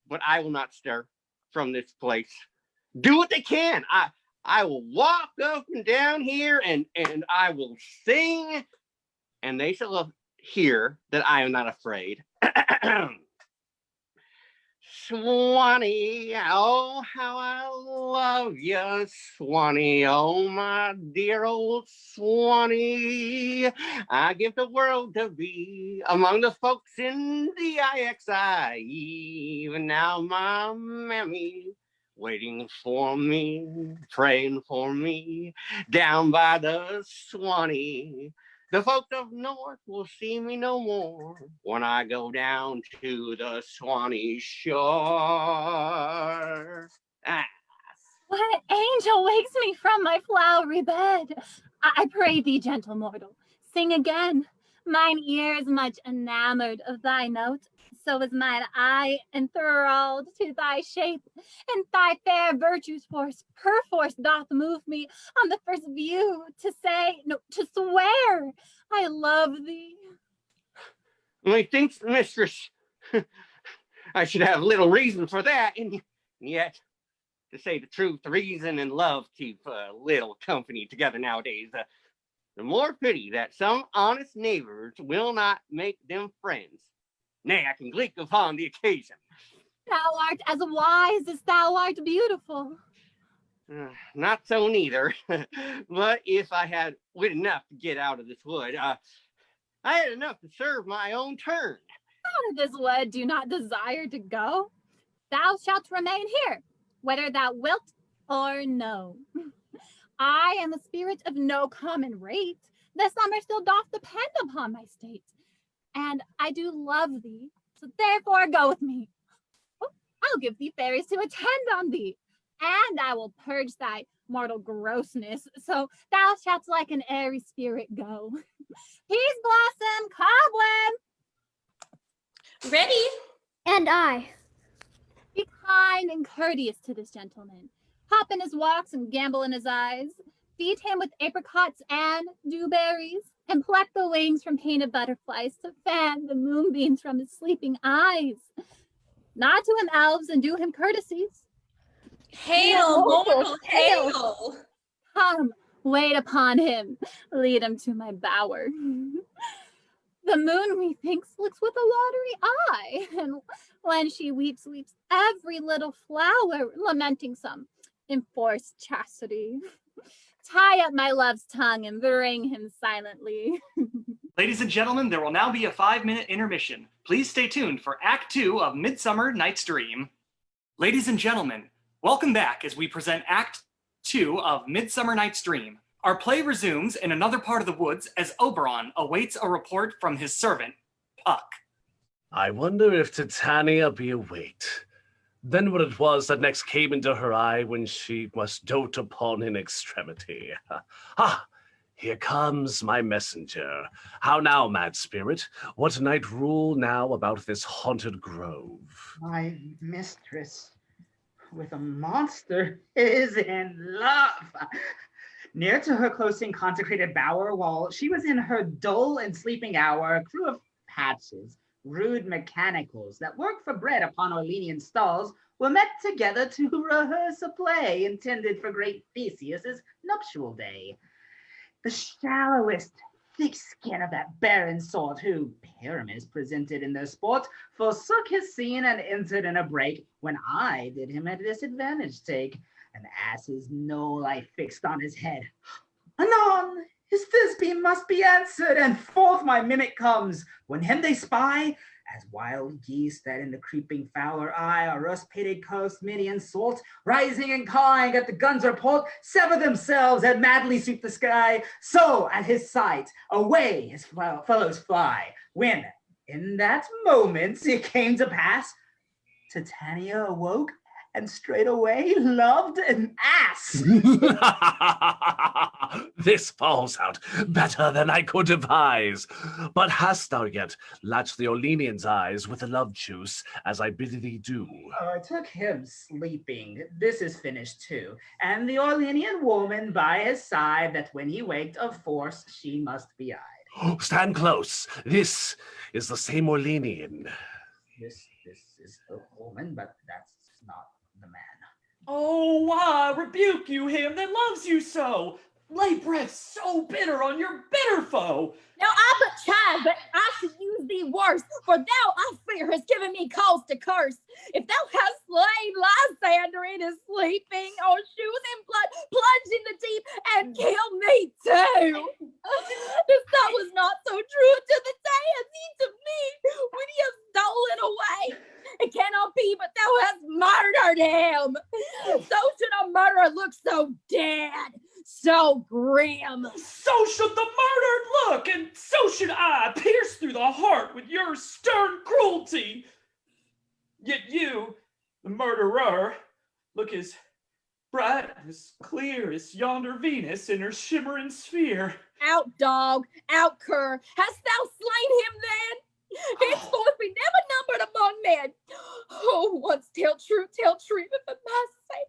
But I will not stir from this place. Do what they can. I will walk up and down here and I will sing, and they shall hear that I am not afraid. Swanee, oh, how I love you, Swanee, oh, my dear old Swanee. I give the world to be among the folks in the IXI. Even now, my mammy waiting for me, praying for me, down by the Swanee. The folks up north will see me no more when I go down to the Swanee shore. What angel wakes me from my flowery bed? I pray thee, gentle mortal, sing again. Mine ear is much enamored of thy note, so is mine eye enthralled to thy shape, and thy fair virtue's force perforce doth move me on the first view to say, no, to swear, I love thee. Methinks, mistress, I should have little reason for that, and yet, to say the truth, reason and love keep little company together nowadays. The more pity that some honest neighbors will not make them friends. Nay, I can gleek upon the occasion. Thou art as wise as thou art beautiful. Not so neither. But if I had wit enough to get out of this wood, I had enough to serve my own turn. Out of this wood do not desire to go. Thou shalt remain here, whether thou wilt or no. I am a spirit of no common rate. The summer still doth depend upon my state. And I do love thee, so therefore go with me. Oh, I'll give thee fairies to attend on thee, and I will purge thy mortal grossness, so thou shalt like an airy spirit go. Peace Blossom, Cobweb! Ready? And I. Be kind and courteous to this gentleman. Hop in his walks and gamble in his eyes. Feed him with apricots and dewberries, and pluck the wings from painted butterflies to fan the moonbeams from his sleeping eyes. Nod to him, elves, and do him courtesies. Hail, mortal, hail! Come, wait upon him. Lead him to my bower. The moon, methinks, looks with a watery eye, and when she weeps, weeps every little flower, lamenting some enforced chastity. Tie up my love's tongue and bring him silently. Ladies and gentlemen, there will now be a 5-minute intermission. Please stay tuned for Act 2 of Midsummer Night's Dream. Ladies and gentlemen, welcome back as we present Act 2 of Midsummer Night's Dream. Our play resumes in another part of the woods as Oberon awaits a report from his servant, Puck. I wonder if Titania be awake. Then what it was that next came into her eye when she must dote upon in extremity. Here comes my messenger. How now, mad spirit? What night rule now about this haunted grove? My mistress with a monster is in love. Near to her close and consecrated bower, while she was in her dull and sleeping hour, a crew of patches, rude mechanicals that work for bread upon Orleanian stalls, were met together to rehearse a play intended for great Theseus's nuptial day. The shallowest thick skin of that barren sort who, Pyramus presented in their sport, forsook his scene and entered in a break, when I did him a disadvantage take, an ass's no life fixed on his head. Anon, his Thisbe must be answered, and forth my mimic comes, when him they spy, as wild geese that in the creeping fowler eye are rust-pitted coast Midian salt, rising and cawing at the gun's report, sever themselves and madly sweep the sky. So at his sight, away his fellows fly, when in that moment it came to pass, Titania awoke and straightway loved an ass. This falls out better than I could devise. But hast thou yet latched the Orleanian's eyes with the love juice, as I bid thee do? I took him sleeping. This is finished too. And the Orleanian woman by his side, that when he waked, of force she must be eyed. Stand close. This is the same Orleanian. This is the woman, but that's not the man. Oh, I rebuke you, him that loves you so. Lay breath so bitter on your bitter foe. Now I but child, but I should use thee worse, for thou, I fear, hast given me cause to curse. If thou hast slain Lysander in his sleeping, or shoes in blood, plunge in the deep, and kill me too. This thought was not so true to the day as he to me, when he has stolen away. It cannot be, but thou hast murdered him. So should a murderer look so dead, so grim. So should the murdered look, and so should I, pierce through the heart with your stern cruelty. Yet you, the murderer, look as bright, as clear as yonder Venus in her shimmering sphere. Out, dog, out, cur. Hast thou slain him then? Henceforth be never numbered among men. Oh, once tell truth, but for my sake.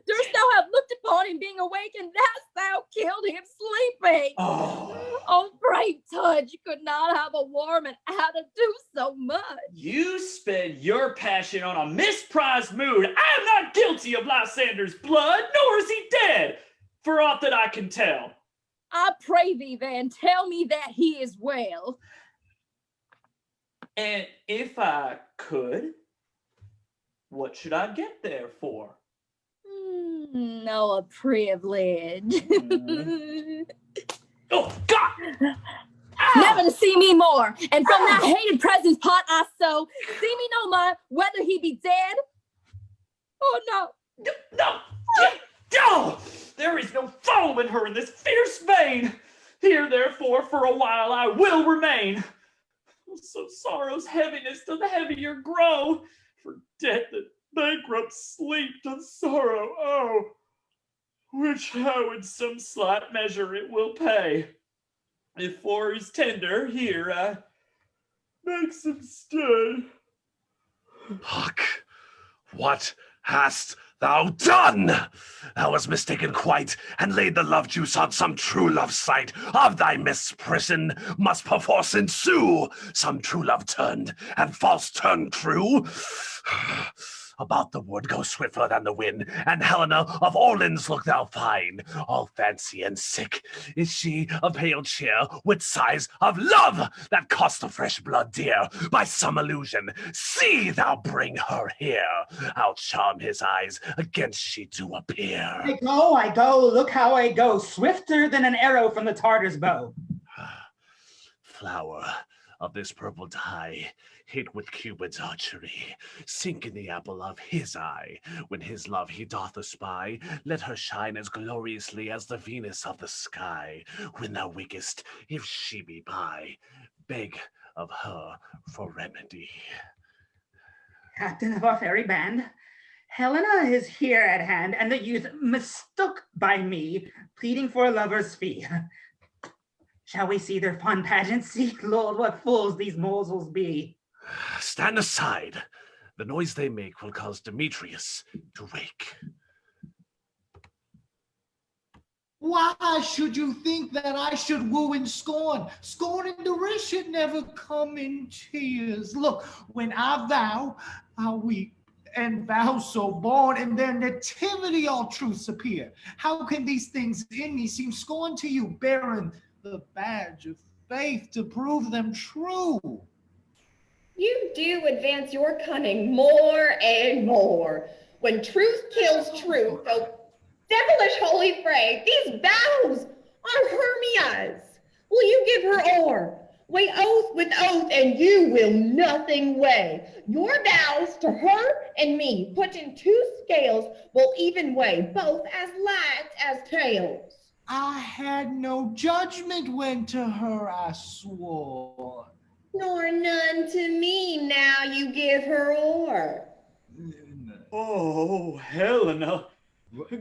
Durst thou have looked upon him being awake, and hast thou killed him sleeping? Oh, brave Tudge could not have a warmint how to do so much. You spend your passion on a misprized mood. I am not guilty of Lysander's blood, nor is he dead, for aught that I can tell. I pray thee then, tell me that he is well. And if I could, what should I get there for? No, a privilege. Oh, God! Never to see me more, and from that hated presence pot I sow, see me no more, whether he be dead or no. No! No! There is no following her in this fierce vein. Here, therefore, for a while I will remain. So sorrow's heaviness doth heavier grow, for death that bankrupt sleep doth sorrow, oh, which how in some slight measure it will pay. If for his tender, here I makes him stay. Puck, what hast thou done? Thou hast mistaken quite, and laid the love juice on some true love sight. Of thy misprision must perforce ensue some true love turned, and false turned true. About the wood go swifter than the wind, and Helena of Orleans look thou fine. All fancy and sick is she of pale cheer, with sighs of love that cost the fresh blood dear. By some illusion, see thou bring her here. I'll charm his eyes against she do appear. I go, look how I go, swifter than an arrow from the Tartar's bow. Flower of this purple dye, hit with Cupid's archery, sink in the apple of his eye. When his love he doth espy, let her shine as gloriously as the Venus of the sky. When thou wakest, if she be by, beg of her for remedy. Captain of our fairy band, Helena is here at hand, and the youth mistook by me, pleading for a lover's fee. Shall we see their fun pageancy? Lord, what fools these morsels be. Stand aside. The noise they make will cause Demetrius to wake. Why should you think that I should woo and scorn? Scorn and derision never come in tears. Look, when I vow, I'll weep, and vow so born, and their nativity all truths appear. How can these things in me seem scorn to you, bearing the badge of faith to prove them true? You do advance your cunning more and more. When truth kills truth, oh devilish holy fray, these vows are Hermia's. Will you give her o'er? Weigh oath with oath, and you will nothing weigh. Your vows to her and me, put in two scales, will even weigh, both as light as tails. I had no judgment when to her I swore. Nor none to me now you give her o'er. Oh, Helena,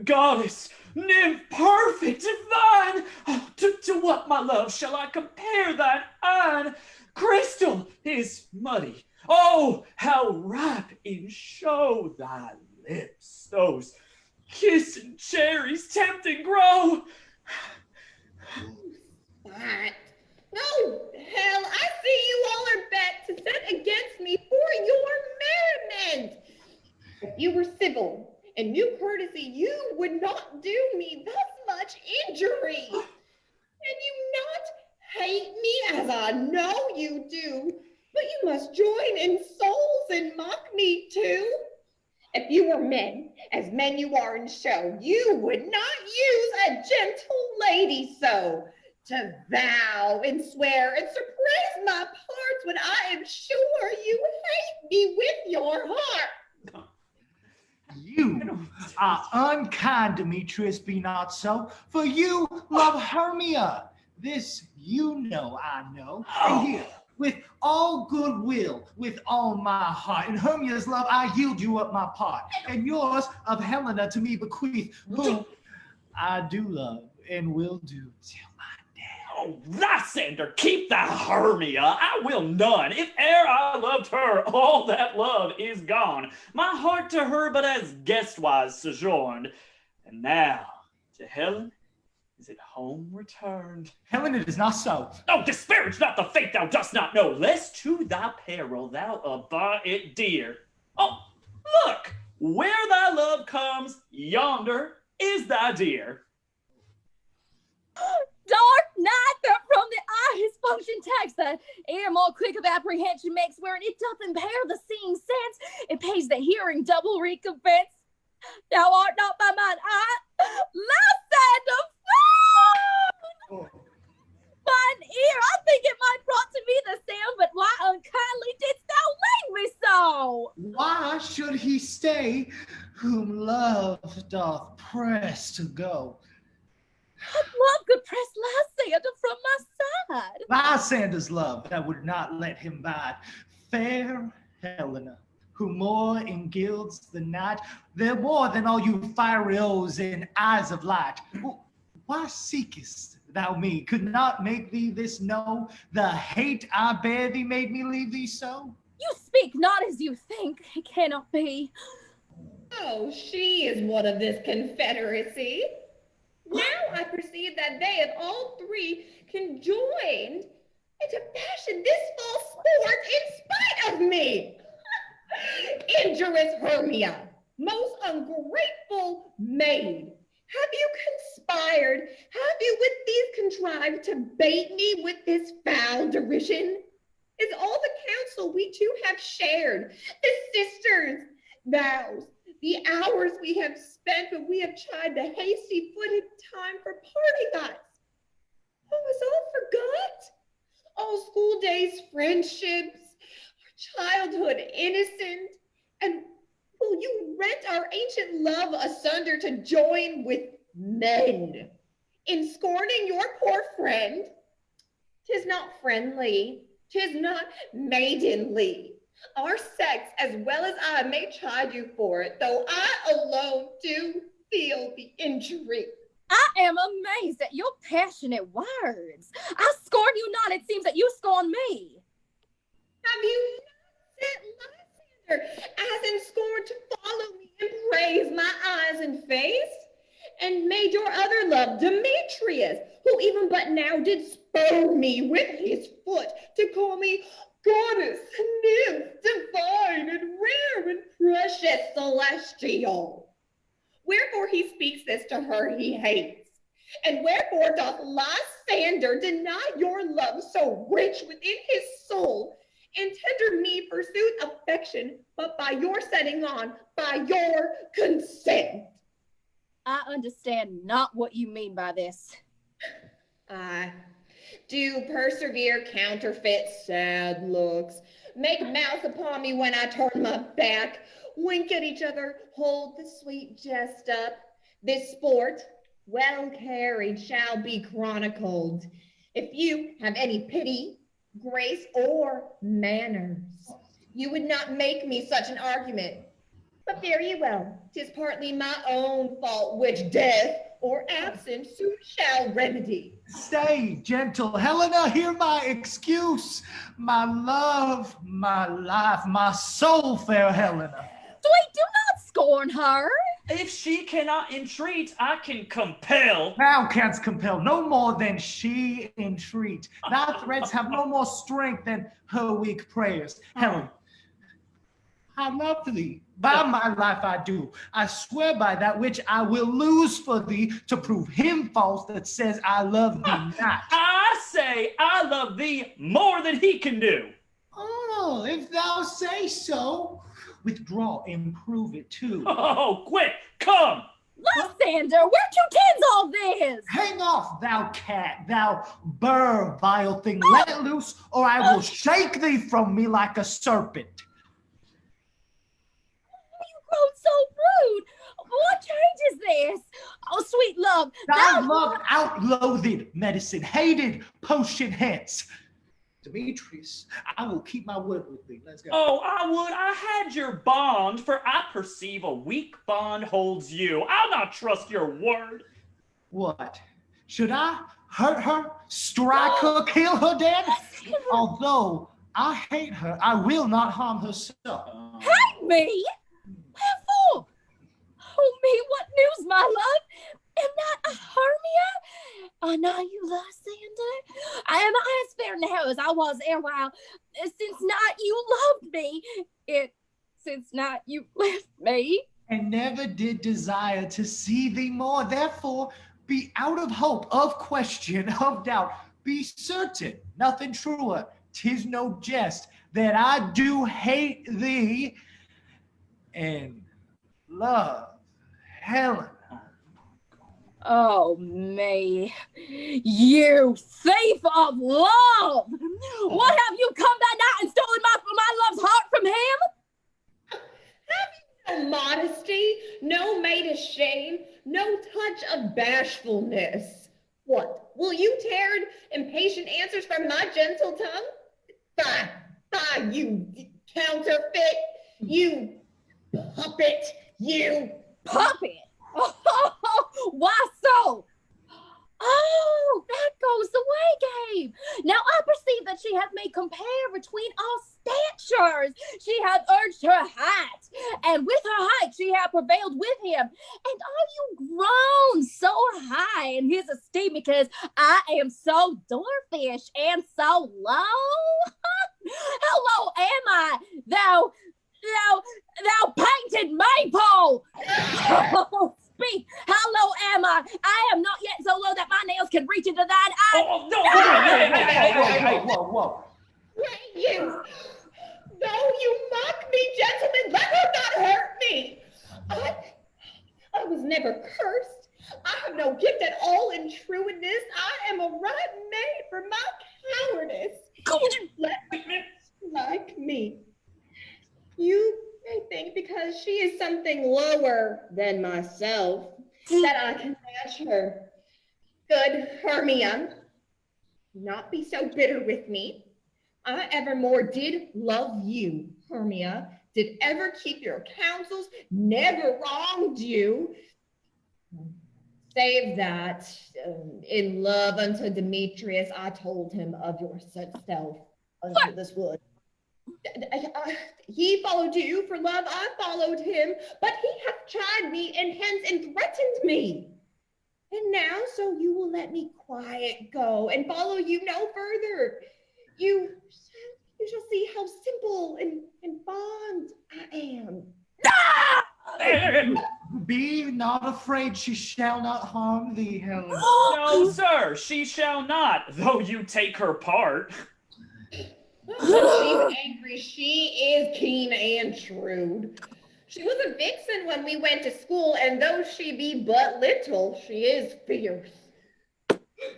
goddess, nymph, perfect, divine! Oh, to what, my love, shall I compare thine eyne? Crystal is muddy. Oh, how ripe in show thy lips, those kissing cherries tempting grow. That. No, hell, I see you all are bet to set against me for your merriment. If you were civil and knew courtesy, you would not do me thus much injury. And you not hate me as I know you do, but you must join in souls and mock me too. If you were men, as men you are in show, you would not use a gentle lady so. To vow and swear and surprise my parts when I am sure you hate me with your heart. You are unkind, Demetrius, be not so, for you love Hermia. This you know I know. And here, with all goodwill, with all my heart, in Hermia's love I yield you up my part, and yours of Helena to me bequeath, whom I do love and will do till Oh, Lysander, keep thy Hermia. I will none. If e'er I loved her, all that love is gone. My heart to her but as guestwise sojourned. And now to Helen is it home returned. Helen, it is not so. Oh, disparage not the fate thou dost not know, lest to thy peril thou abide it dear. Oh, look, where thy love comes, yonder is thy dear. Dark night that from the eye his function takes that ear more quick of apprehension makes where it doth impair the seeing sense. It pays the hearing double recompense. Thou art not by mine eye, Lysander food! Mine ear, I think it might brought to me the sound, but why unkindly didst thou leave me so? Why should he stay, whom love doth press to go? What love could press Lysander from my side? Lysander's love that would not let him bide. Fair Helena, who more engilds the night, they're more than all you fiery O's and eyes of light. Why seekest thou me? Could not make thee this know? The hate I bear thee made me leave thee so? You speak not as you think. It cannot be. Oh, she is one of this confederacy. Now I perceive that they have all three conjoined into fashion this false sport in spite of me. Injurious Hermia, most ungrateful maid, have you conspired? Have you with these contrived to bait me with this foul derision? Is all the counsel we two have shared, the sisters' vows, the hours we have spent when we have tried the hasty-footed time for party thoughts? Oh, is all forgot? All school days' friendships, our childhood innocent, and will you rent our ancient love asunder to join with men in scorning your poor friend? 'Tis not friendly, 'tis not maidenly. Our sex, as well as I, may chide you for it, though I alone do feel the injury. I am amazed at your passionate words. I scorn you not. It seems that you scorn me. Have you not set Lysander as in scorn to follow me and praise my eyes and face? And made your other love, Demetrius, who even but now did spurn me with his foot to call me goddess, nymph, divine, and rare, and precious, celestial. Wherefore he speaks this to her he hates, and wherefore doth Lysander deny your love so rich within his soul, and tender me pursuit affection, but by your setting on, by your consent. I understand not what you mean by this. I do persevere counterfeit sad looks, make mouth upon me when I turn my back, wink at each other, hold the sweet jest up. This sport, well carried, shall be chronicled. If you have any pity, grace, or manners, you would not make me such an argument. But fare ye well, 'tis partly my own fault, which death or absence soon shall remedy. Stay, gentle Helena, hear my excuse. My love, my life, my soul, fair Helena. Sweet, do not scorn her. If she cannot entreat, I can compel. Thou canst compel no more than she entreat. Thy threats have no more strength than her weak prayers. Helen, I love thee. By my life I do. I swear by that which I will lose for thee to prove him false that says I love thee not. I say I love thee more than he can do. Oh, if thou say so, withdraw and prove it too. Oh, quick, come. Lysander, where to tends all this? Hang off, thou cat, thou burr, vile thing. Let it loose, or I will shake thee from me like a serpent. So rude. What change is this? Oh, sweet love. Thy love outloathed medicine, hated potion hence. Demetrius, I will keep my word with thee. Let's go. Oh, I would. I had your bond, for I perceive a weak bond holds you. I'll not trust your word. What? Should I hurt her, strike her, kill her dead? Although I hate her, I will not harm her so. Hate me? Wherefore? Oh me, what news, my love? Am not a Hermia? Are not you Lysander? Am I as fair now as I was erewhile? Since not you loved me, since not you left me. And never did desire to see thee more. Therefore, be out of hope, of question, of doubt. be certain, nothing truer, 'tis no jest, that I do hate thee and love Helen. Oh, me, you thief of love! What have you come that night and stolen my love's heart from him? Have you no modesty, no maid shame, no touch of bashfulness? What, will you tear impatient answers from my gentle tongue? Fie, fie, you counterfeit, you puppet, you Puppet? Why so? Oh, that goes the way, Gabe. Now I perceive that she hath made compare between all statures. She hath urged her height, and with her height she hath prevailed with him. And are you grown so high in his esteem because I am so dwarfish and so low? How low am I, thou painted maypole? Speak, how low am I? I am not yet so low that my nails can reach into thine eye. Oh, no, Whoa. Wait, you! No, you mock me, gentlemen! Let her not hurt me! I was never cursed. I have no gift at all in trueness. I am a right maid for my cowardice. Let her like me. You may think because she is something lower than myself that I can match her. Good Hermia, not be so bitter with me. I evermore did love you, Hermia, did ever keep your counsels, never wronged you. Save that, in love unto Demetrius, I told him of your self unto this wood. He followed you for love, I followed him, but he hath tried me and hence and threatened me. And now, so you will let me quiet go and follow you no further. You shall see how simple and fond I am. Be not afraid, she shall not harm thee, Helen. No, sir, she shall not, though you take her part. When she's angry, she is keen and shrewd. She was a vixen when we went to school, and though she be but little, she is fierce.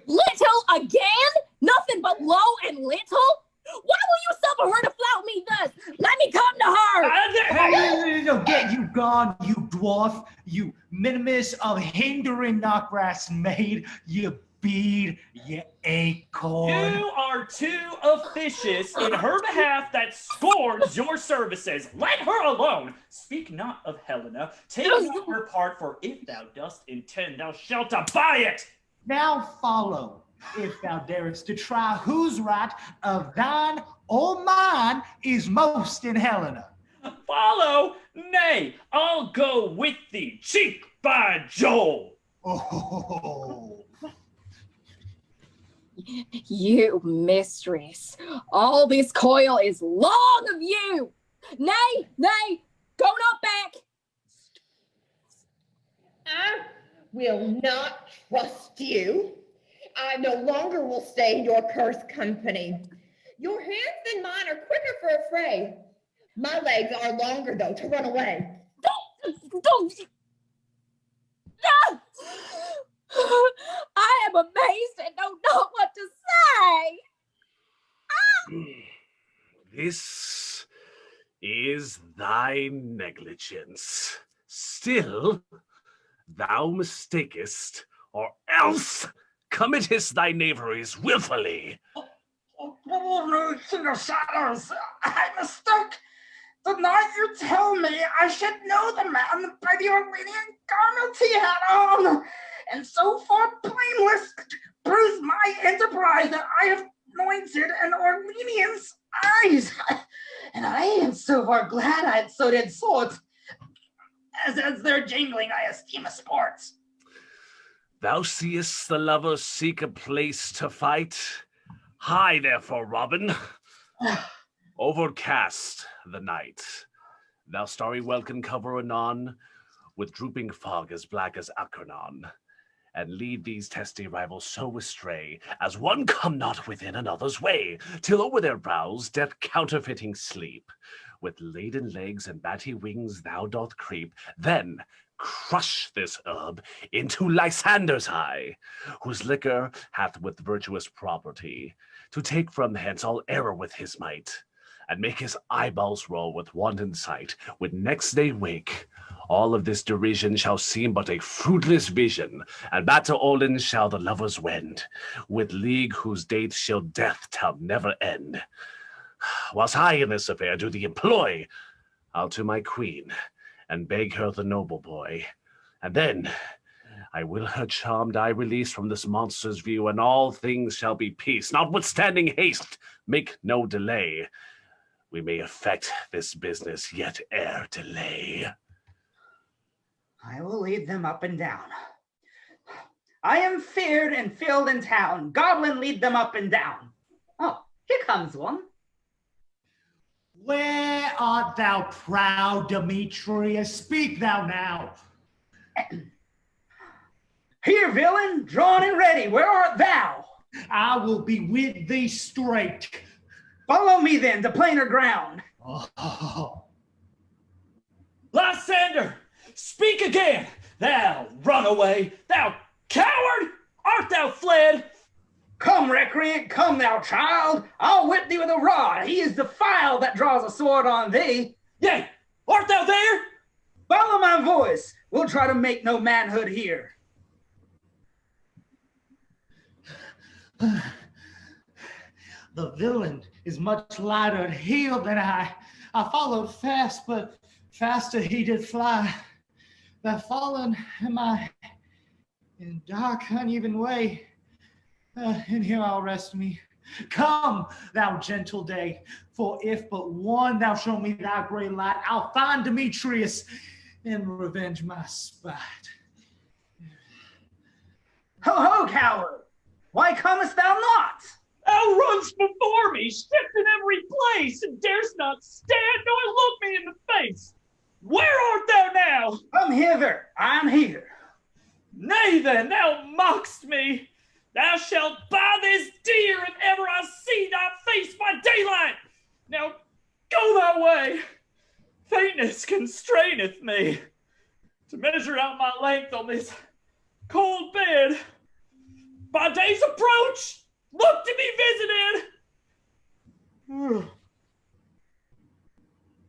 Little again? Nothing but low and little? Why will you suffer her to flout me thus? Let me come to her! Get you gone, you dwarf, you minimus of hindering knockbrass maid, you bead, you acorn. You are too officious in her behalf that scorns your services. Let her alone. Speak not of Helena. Take not her part, for if thou dost intend, thou shalt abide it. Now follow, if thou darest to try whose right of thine or mine is most in Helena. Follow? Nay, I'll go with thee, cheek by jowl. Oh. You mistress, all this coil is long of you. Nay, go not back. I will not trust you. I no longer will stay in your cursed company. Your hands and mine are quicker for a fray. My legs are longer, though, to run away. Don't. No! I am amazed and don't know what to say. This is thy negligence. Still, thou mistakest, or else committest thy knaveries willfully. Oh, King of Shadows, I mistook. Did not you tell me I should know the man by the Armenian garments he had on? And so far blameless proves my enterprise that I have anointed an Armenian's eyes. And I am so far glad I had so did swords. As their jingling I esteem a sport. Thou seest the lovers seek a place to fight. Hie therefore, Robin. Overcast the night. Thou starry well can cover anon with drooping fog as black as Achernon. and lead these testy rivals so astray, as one come not within another's way, till over their brows death counterfeiting sleep. With laden legs and batty wings thou doth creep, then crush this herb into Lysander's eye, whose liquor hath with virtuous property to take from hence all error with his might, and make his eyeballs roll with wanton sight. When next they wake, all of this derision shall seem but a fruitless vision, and back to Olin shall the lovers wend, with league whose date shall death shall never end. Whilst I in this affair do the employ, I'll to my queen, and beg her the noble boy, and then I will her charmed eye release from this monster's view, and all things shall be peace. Notwithstanding haste, make no delay. We may effect this business yet ere delay. I will lead them up and down. I am feared and filled in town. Goblin, lead them up and down. Oh, here comes one. Where art thou, proud Demetrius? Speak thou now. Here, villain, drawn and ready. Where art thou? I will be with thee straight. Follow me then to plainer ground. Oh. Lysander, speak again, thou runaway, thou coward! Art thou fled? Come, recreant, come, thou child. I'll whip thee with a rod. He is the file that draws a sword on thee. Yea, art thou there? Follow my voice. We'll try to make no manhood here. The villain is much lighter of heel than I. I followed fast, but faster he did fly. That fallen am I in dark, uneven way. In here I'll rest me. Come, thou gentle day, for if but one thou show me thy gray light, I'll find Demetrius and revenge my spite. Ho, ho, coward! Why comest thou not? Thou runst before me, stripped in every place, and darest not stand nor look me in the face. Where art thou now? Come hither, I'm here. Nay then, thou mockst me. Thou shalt buy this dear if ever I see thy face by daylight. Now go thy way. Faintness constraineth me to measure out my length on this cold bed. By day's approach, look to be visited.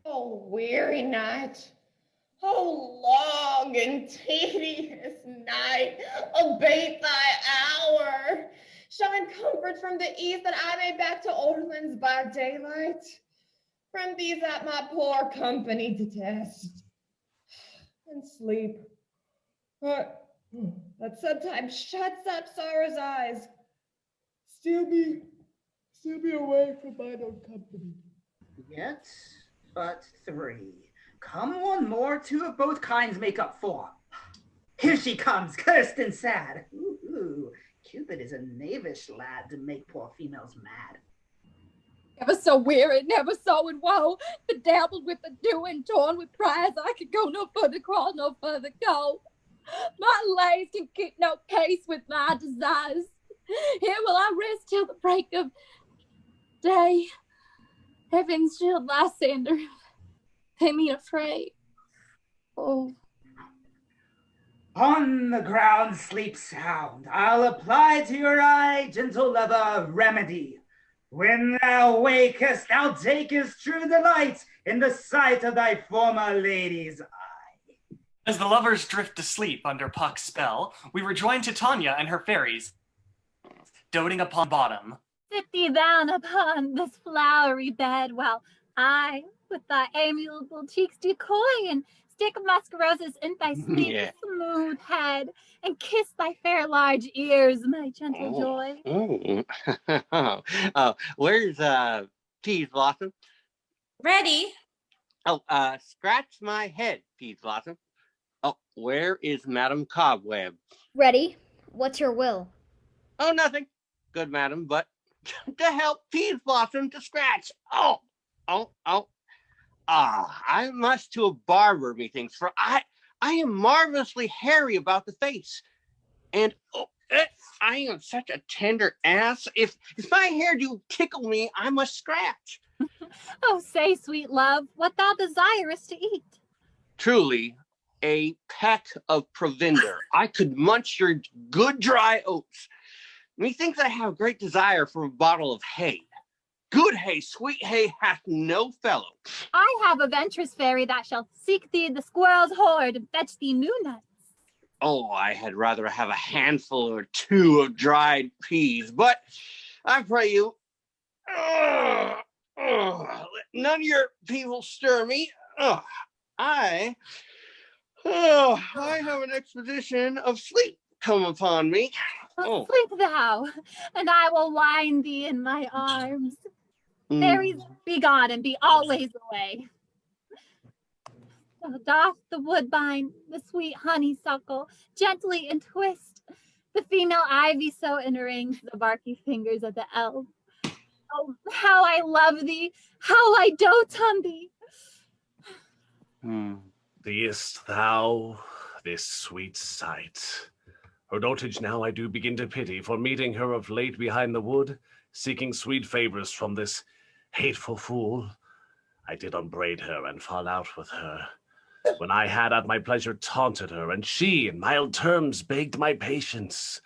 Oh, weary night. Oh, long and tedious night. Abate thy hour. Shine comfort from the east that I may back to Orleans by daylight. From these that my poor company detest. And sleep. That sometimes shuts up sorrow's eyes. Still be away from mine own company. Yet but three. Come one more, two of both kinds make up four. Here she comes, cursed and sad. Ooh, Cupid is a knavish lad to make poor females mad. Never so weary, never so in woe, bedabbled with the dew and torn with prize, I could go no further, crawl no further, go. My legs can keep no pace with my desires. Here will I rest till the break of day. Heaven's shield, Lysander, they mean affray. Oh. On the ground sleep sound. I'll apply to your eye, gentle lover, remedy. When thou wakest, thou takest true delight in the sight of thy former lady's eye. As the lovers drift to sleep under Puck's spell, we rejoin Titania and her fairies, doting upon bottom. Sit thee down upon this flowery bed, while I, with thy amiable cheeks, do coy and stick mascarosis in thy sweet smooth head, and kiss thy fair large ears, my gentle joy. Where's Peas Blossom? Ready? Oh, scratch my head, Peas Blossom. Oh, where is Madam Cobweb? Ready? What's your will? Oh, nothing. Good, madam, but to help Peas Blossom to scratch. I must to a barber, methinks, for I am marvelously hairy about the face. And I am such a tender ass. If my hair do tickle me, I must scratch. Oh, say, sweet love, what thou desirest to eat. Truly, a peck of provender. I could munch your good dry oats. Methinks I have great desire for a bottle of hay. Good hay, sweet hay hath no fellow. I have a venturous fairy that shall seek thee the squirrel's hoard and fetch thee new nuts. Oh, I had rather have a handful or two of dried peas, but I pray you, let none of your people stir me. I have an expedition of sleep come upon me. Sleep thou, and I will wind thee in my arms. Fairies, be gone and be always away. So doff the woodbine, the sweet honeysuckle, gently entwist. The female ivy so enrings the barky fingers of the elf. Oh, how I love thee, how I dote on thee. Seest thou this sweet sight? Her dotage now I do begin to pity, for meeting her of late behind the wood, seeking sweet favors from this hateful fool, I did upbraid her and fall out with her, when I had at my pleasure taunted her, and she in mild terms begged my patience.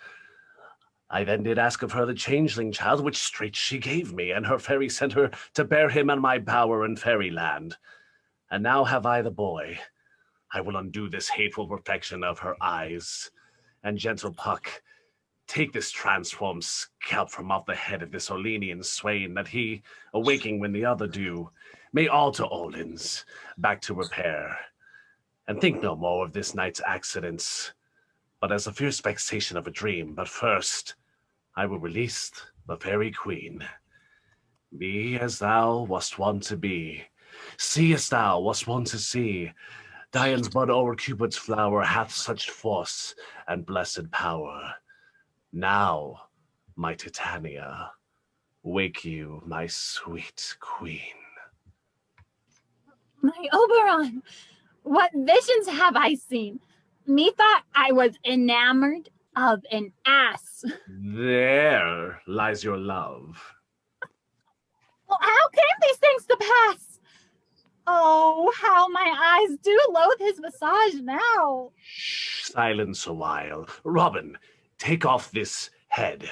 I then did ask of her the changeling child, which straight she gave me, and her fairy sent her to bear him in my bower in fairyland. And now have I the boy. I will undo this hateful perfection of her eyes. And gentle Puck, take this transformed scalp from off the head of this Olenian swain, that he, awaking when the other do, may all to Olins, back to repair. And think no more of this night's accidents, but as a fierce vexation of a dream. But first, I will release the fairy queen. Be as thou wast wont to be. See as thou wast wont to see. Dian's bud o'er Cupid's flower hath such force and blessed power. Now, my Titania, wake you, my sweet queen. My Oberon, what visions have I seen? Methought I was enamored of an ass. There lies your love. Well, how came these things to pass? Oh, how my eyes do loathe his visage now. Shh, silence a while. Robin, take off this head.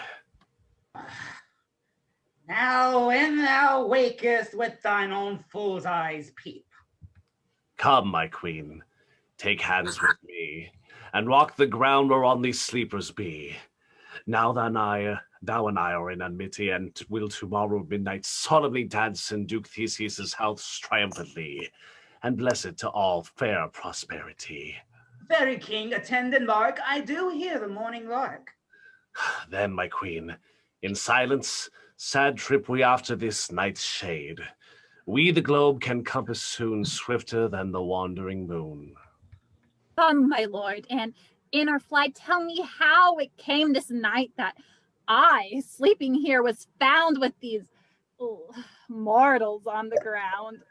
Now, when thou wakest with thine own fool's eyes peep. Come, my queen, take hands with me, and walk the ground whereon these sleepers be. Now thou and I are in amity, and will tomorrow midnight solemnly dance in Duke Theseus' house triumphantly, and bless it to all fair prosperity. Very king, attend and mark, I do hear the morning lark. Then, my queen, in silence, sad trip we after this night's shade. We the globe can compass soon, swifter than the wandering moon. Come, my lord, and in our flight, tell me how it came this night that I, sleeping here, was found with these mortals on the ground.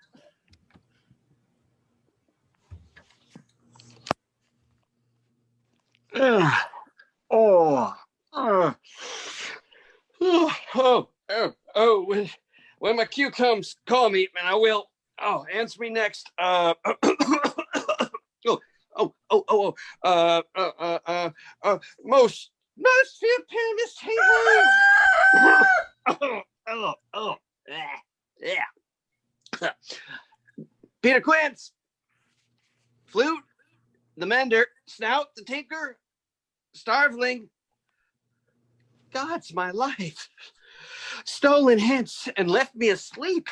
When my cue comes, call me, and I will. Answer me next. Most stupendous Peter Quince, flute, the mender, snout, the tinker, starveling. God's my life. Stolen hence and left me asleep.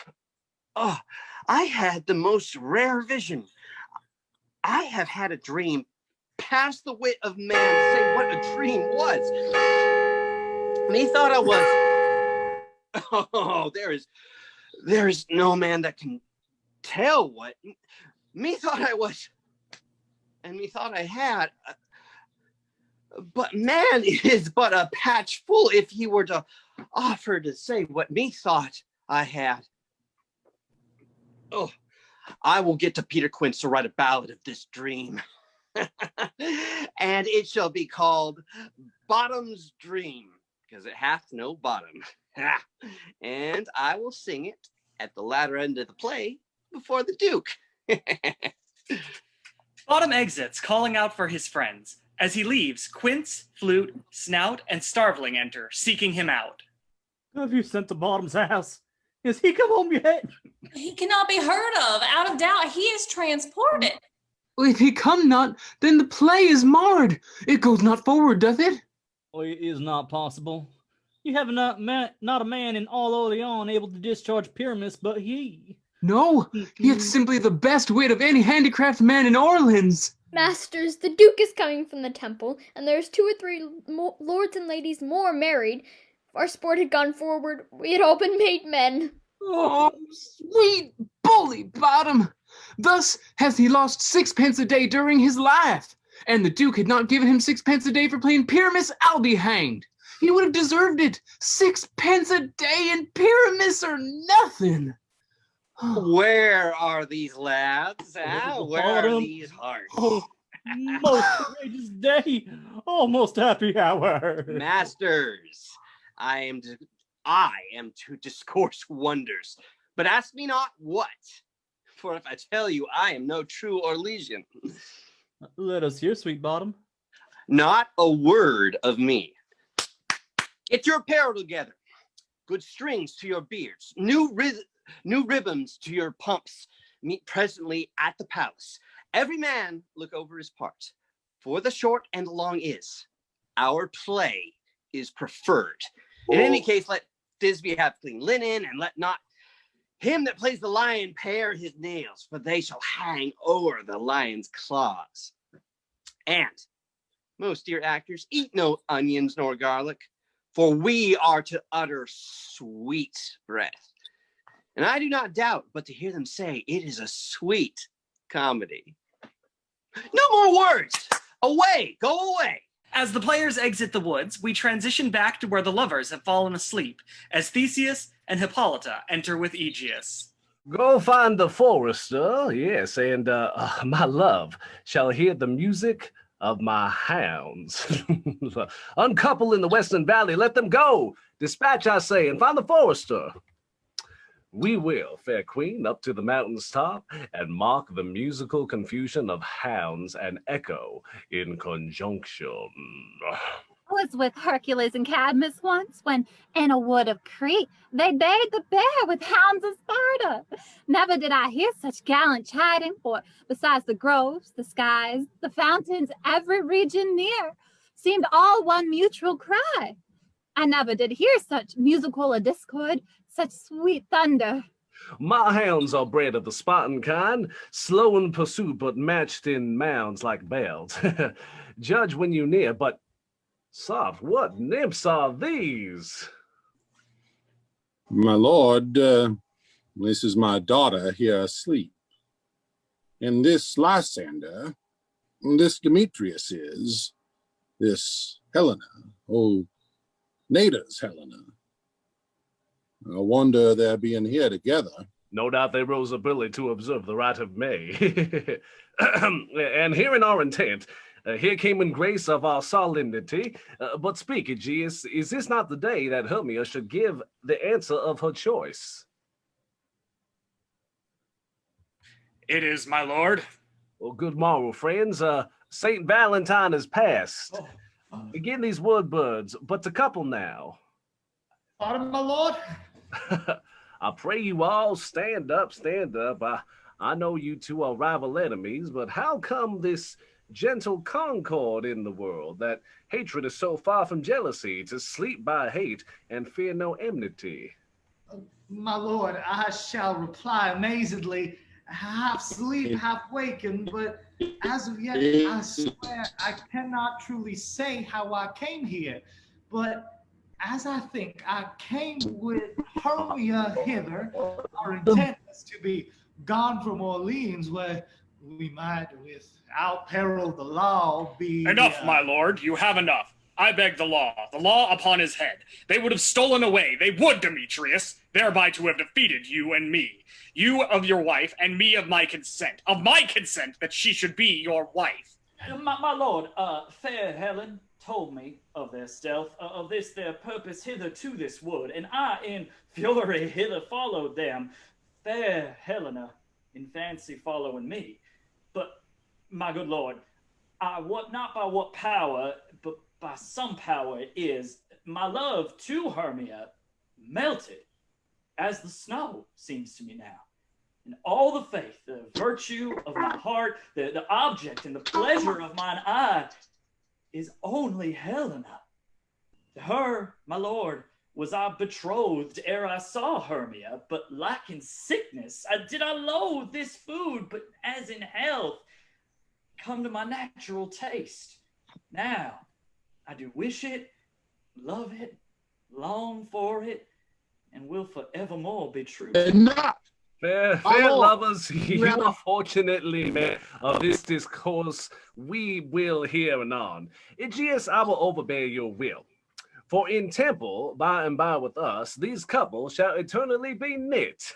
Oh, I had the most rare vision. I have had a dream past the wit of man to say what a dream was. Methought I was. Oh, there is no man that can tell what. Methought I was, and methought I had. But man is but a patch full if he were to offer to say what methought I had. Oh, I will get to Peter Quince to write a ballad of this dream. And it shall be called Bottom's Dream, because it hath no bottom. And I will sing it at the latter end of the play before the Duke. Bottom exits, calling out for his friends. As he leaves, Quince, Flute, Snout, and Starveling enter, seeking him out. Have you sent to Bottom's house? Has he come home yet? He cannot be heard of. Out of doubt, he is transported. If he come not, then the play is marred. It goes not forward, doth it? Oh, it is not possible. You have not a man in all Orleans able to discharge Pyramus, but he. No, he is simply the best wit of any handicraft man in Orleans. Masters, the Duke is coming from the temple, and there's 2 or 3 lords and ladies more married. If our sport had gone forward, we had all been made men. Oh, sweet bully Bottom! Thus has he lost 6 pence a day during his life, and the Duke had not given him 6 pence a day for playing Pyramus, I'll be hanged. He would have deserved it. 6 pence a day in Pyramus or nothing. Where are these lads? Where are these hearts? Oh, most courageous day. Oh, most happy hour. Masters, I am to discourse wonders, but ask me not what. For if I tell you, I am no true Orlesian. Let us hear, sweet Bottom. Not a word of me. Get your apparel together. Good strings to your beards. New ribbons to your pumps. Meet presently at the palace. Every man look over his part. For the short and the long is, our play is preferred. In any case, let Thisbe have clean linen, and let not him that plays the lion pare his nails, for they shall hang o'er the lion's claws. And, most dear actors, eat no onions nor garlic, for we are to utter sweet breath. And I do not doubt but to hear them say it is a sweet comedy. No more words! Away! Go away! As the players exit the woods, we transition back to where the lovers have fallen asleep, as Theseus and Hippolyta enter with Aegeus. Go find the forester, yes, and my love shall hear the music of my hounds. Uncouple in the western valley, let them go. Dispatch, I say, and find the forester. We will, fair queen, up to the mountain's top and mark the musical confusion of hounds and echo in conjunction. I was with Hercules and Cadmus once when, in a wood of Crete, they bayed the bear with hounds of Sparta. Never did I hear such gallant chiding, for besides the groves, the skies, the fountains, every region near, seemed all one mutual cry. I never did hear such musical a discord, such sweet thunder. My hounds are bred of the Spartan kind, slow in pursuit, but matched in mounds like bells. Judge when you near, but soft, what nymphs are these? My lord, this is my daughter here asleep. And this Lysander, this Demetrius is, this Helena, Nada's Helena. I wonder they're being here together. No doubt they rose up early to observe the rite of May. And herein our intent. Here came in grace of our solemnity. But speak, Aegeus, is this not the day that Hermia should give the answer of her choice? It is, my lord. Well, good morrow, friends. St. Valentine is past. Begin these word birds, but to couple now. Pardon, my lord? I pray you all stand up, stand up. I know you two are rival enemies, but how come this gentle concord in the world, that hatred is so far from jealousy, to sleep by hate and fear no enmity? My lord, I shall reply amazedly, half sleep, half waken, but as of yet, I swear I cannot truly say how I came here. But as I think, I came with Hermia hither. Our intent is to be gone from Orleans, where we might, without peril the law, be... Enough, my lord, you have enough. I beg the law upon his head. They would have stolen away, they would, Demetrius, thereby to have defeated you and me. You of your wife, and me of my consent that she should be your wife. My lord, fair Helen told me of their stealth, of this their purpose hither to this wood, and I in fury hither followed them. Fair Helena in fancy following me. But, my good lord, I what not by what power, but by some power it is, my love to Hermia melted as the snow seems to me now. And all the faith, the virtue of my heart, the object and the pleasure of mine eye is only Helena. To her, my lord, was I betrothed ere I saw Hermia, but lacking sickness, did I loathe this food, but as in health, come to my natural taste. Now, I do wish it, love it, long for it, and will forevermore be true to it. Enough! Fair lovers, you fortunately met of this discourse we will hear anon. Aegeus, I will overbear your will. For in temple, by and by with us, these couples shall eternally be knit.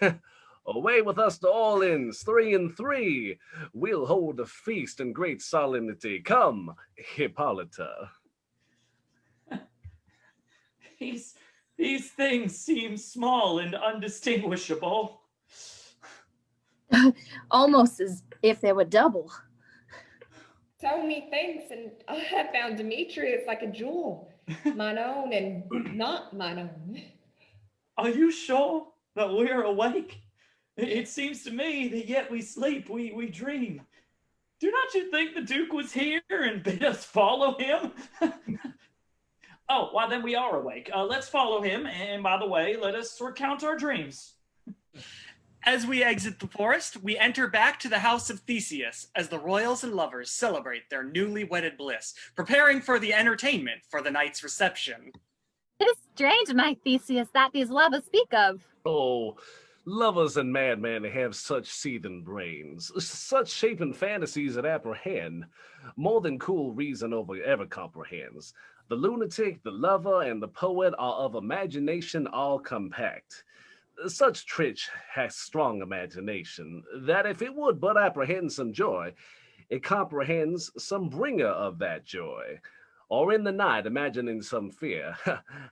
Away with us to Orleans, 3 and 3. We'll hold a feast in great solemnity. Come, Hippolyta. These things seem small and undistinguishable. Almost as if they were double. So methinks, and I have found Demetrius like a jewel, mine own and not mine own. Are you sure that we're awake? It seems to me that yet we sleep, we dream. Do not you think the Duke was here and bid us follow him? Oh, why then we are awake. Let's follow him, and by the way, let us recount our dreams. As we exit the forest, we enter back to the house of Theseus as the royals and lovers celebrate their newly wedded bliss, preparing for the entertainment for the night's reception. It is strange, my Theseus, that these lovers speak of. Oh, lovers and madmen have such seething brains, such shapen fantasies that apprehend, more than cool reason ever comprehends. The lunatic, the lover, and the poet are of imagination all compact. Such Tritch has strong imagination, that if it would but apprehend some joy, it comprehends some bringer of that joy. Or in the night imagining some fear,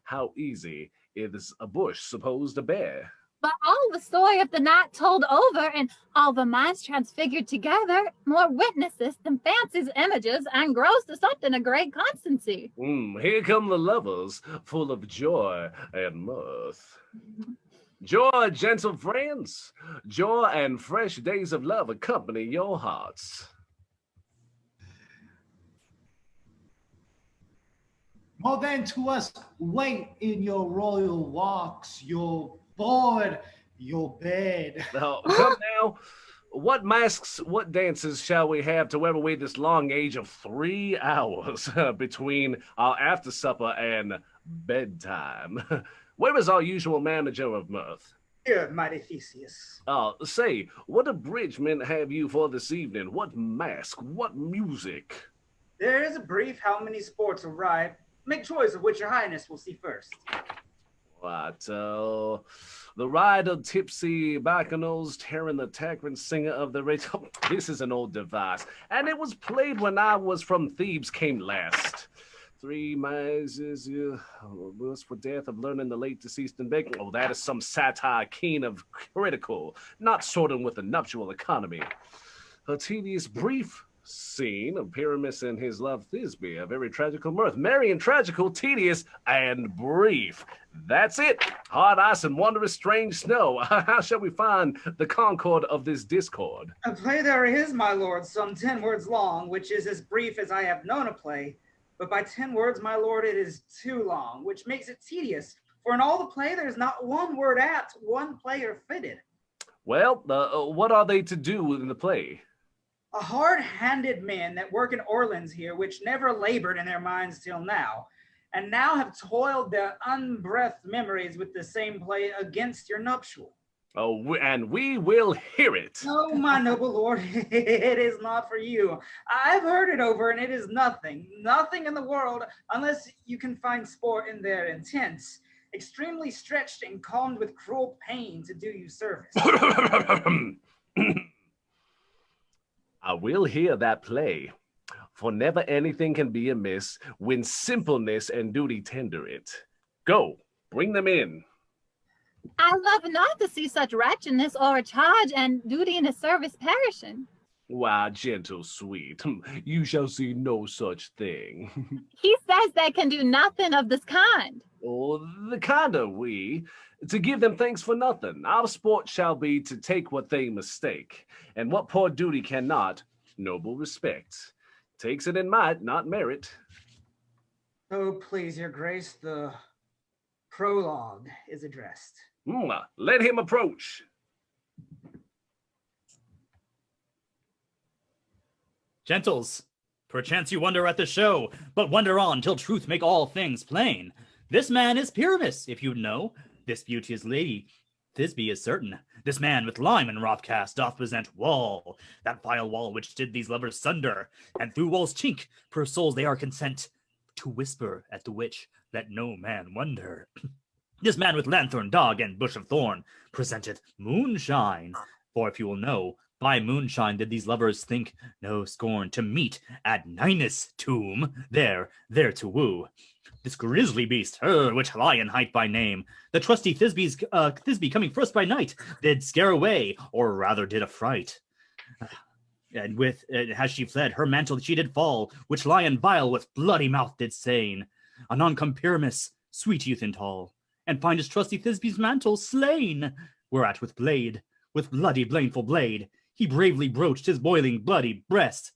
how easy is a bush supposed to bear? But all the story of the night told over, and all the minds transfigured together, more witnesses than fancy's images, and grows to something of great constancy. Here come the lovers, full of joy and mirth. Joy, gentle friends, joy and fresh days of love accompany your hearts. More than to us, wait in your royal walks, your board, your bed. Now, come now. What masks, what dances shall we have to wear away this long age of 3 hours between our after supper and bedtime? Where is our usual manager of mirth? Here, mighty Theseus. Say, what abridgment have you for this evening? What mask? What music? There is a brief how many sports arrive. Make choice of which your highness will see first. What, the ride of tipsy bacchanals tearing the Tacron singer of the race. Oh, this is an old device, and it was played when I was from Thebes came last. 3 miles worse for death of learning the late deceased and begging. Oh, that is some satire keen of critical, not sorting with the nuptial economy. A tedious brief scene of Pyramus and his love Thisbe, a very tragical mirth, merry and tragical, tedious and brief. That's it. Hard ice and wondrous strange snow. How shall we find the concord of this discord? A play there is, my lord, some 10 words long, which is as brief as I have known a play. But by 10 words, my lord, it is too long, which makes it tedious. For in all the play, there's not one word apt, one player fitted. Well, what are they to do in the play? A hard-handed men that work in Orleans here, which never labored in their minds till now, and now have toiled their unbreathed memories with the same play against your nuptial. Oh, and we will hear it. No, my noble lord, it is not for you. I've heard it over, and it is nothing in the world, unless you can find sport in their intents, extremely stretched and calmed with cruel pain to do you service. I will hear that play. For never anything can be amiss when simpleness and duty tender it. Go, bring them in. I love not to see such wretchedness or charge and duty in his service perishing. Why, gentle sweet, you shall see no such thing. He says they can do nothing of this kind. Oh, the kind are we, to give them thanks for nothing. Our sport shall be to take what they mistake, and what poor duty cannot, noble respect. Takes it in might, not merit. Oh, please, your grace, the prologue is addressed. Let him approach. Gentles, perchance you wonder at the show, but wonder on till truth make all things plain. This man is Pyramus, if you know. This beauteous lady, Thisbe is certain. This man with lime and rough cast doth present wall, that vile wall which did these lovers sunder, and through wall's chink, per souls they are consent to whisper at the witch, let no man wonder. This man with lanthorn, dog, and bush of thorn presenteth moonshine, for if you will know, by moonshine did these lovers think no scorn to meet at Ninus' tomb, there to woo. This grisly beast, her which lion hight by name, the trusty Thisbe coming first by night, did scare away, or rather did affright. And with as she fled, her mantle she did fall, which lion vile with bloody mouth did sain. Anon come Pyramus, sweet youth and tall, and find his trusty Thisbe's mantle slain, whereat with bloody blameful blade, he bravely broached his boiling bloody breast,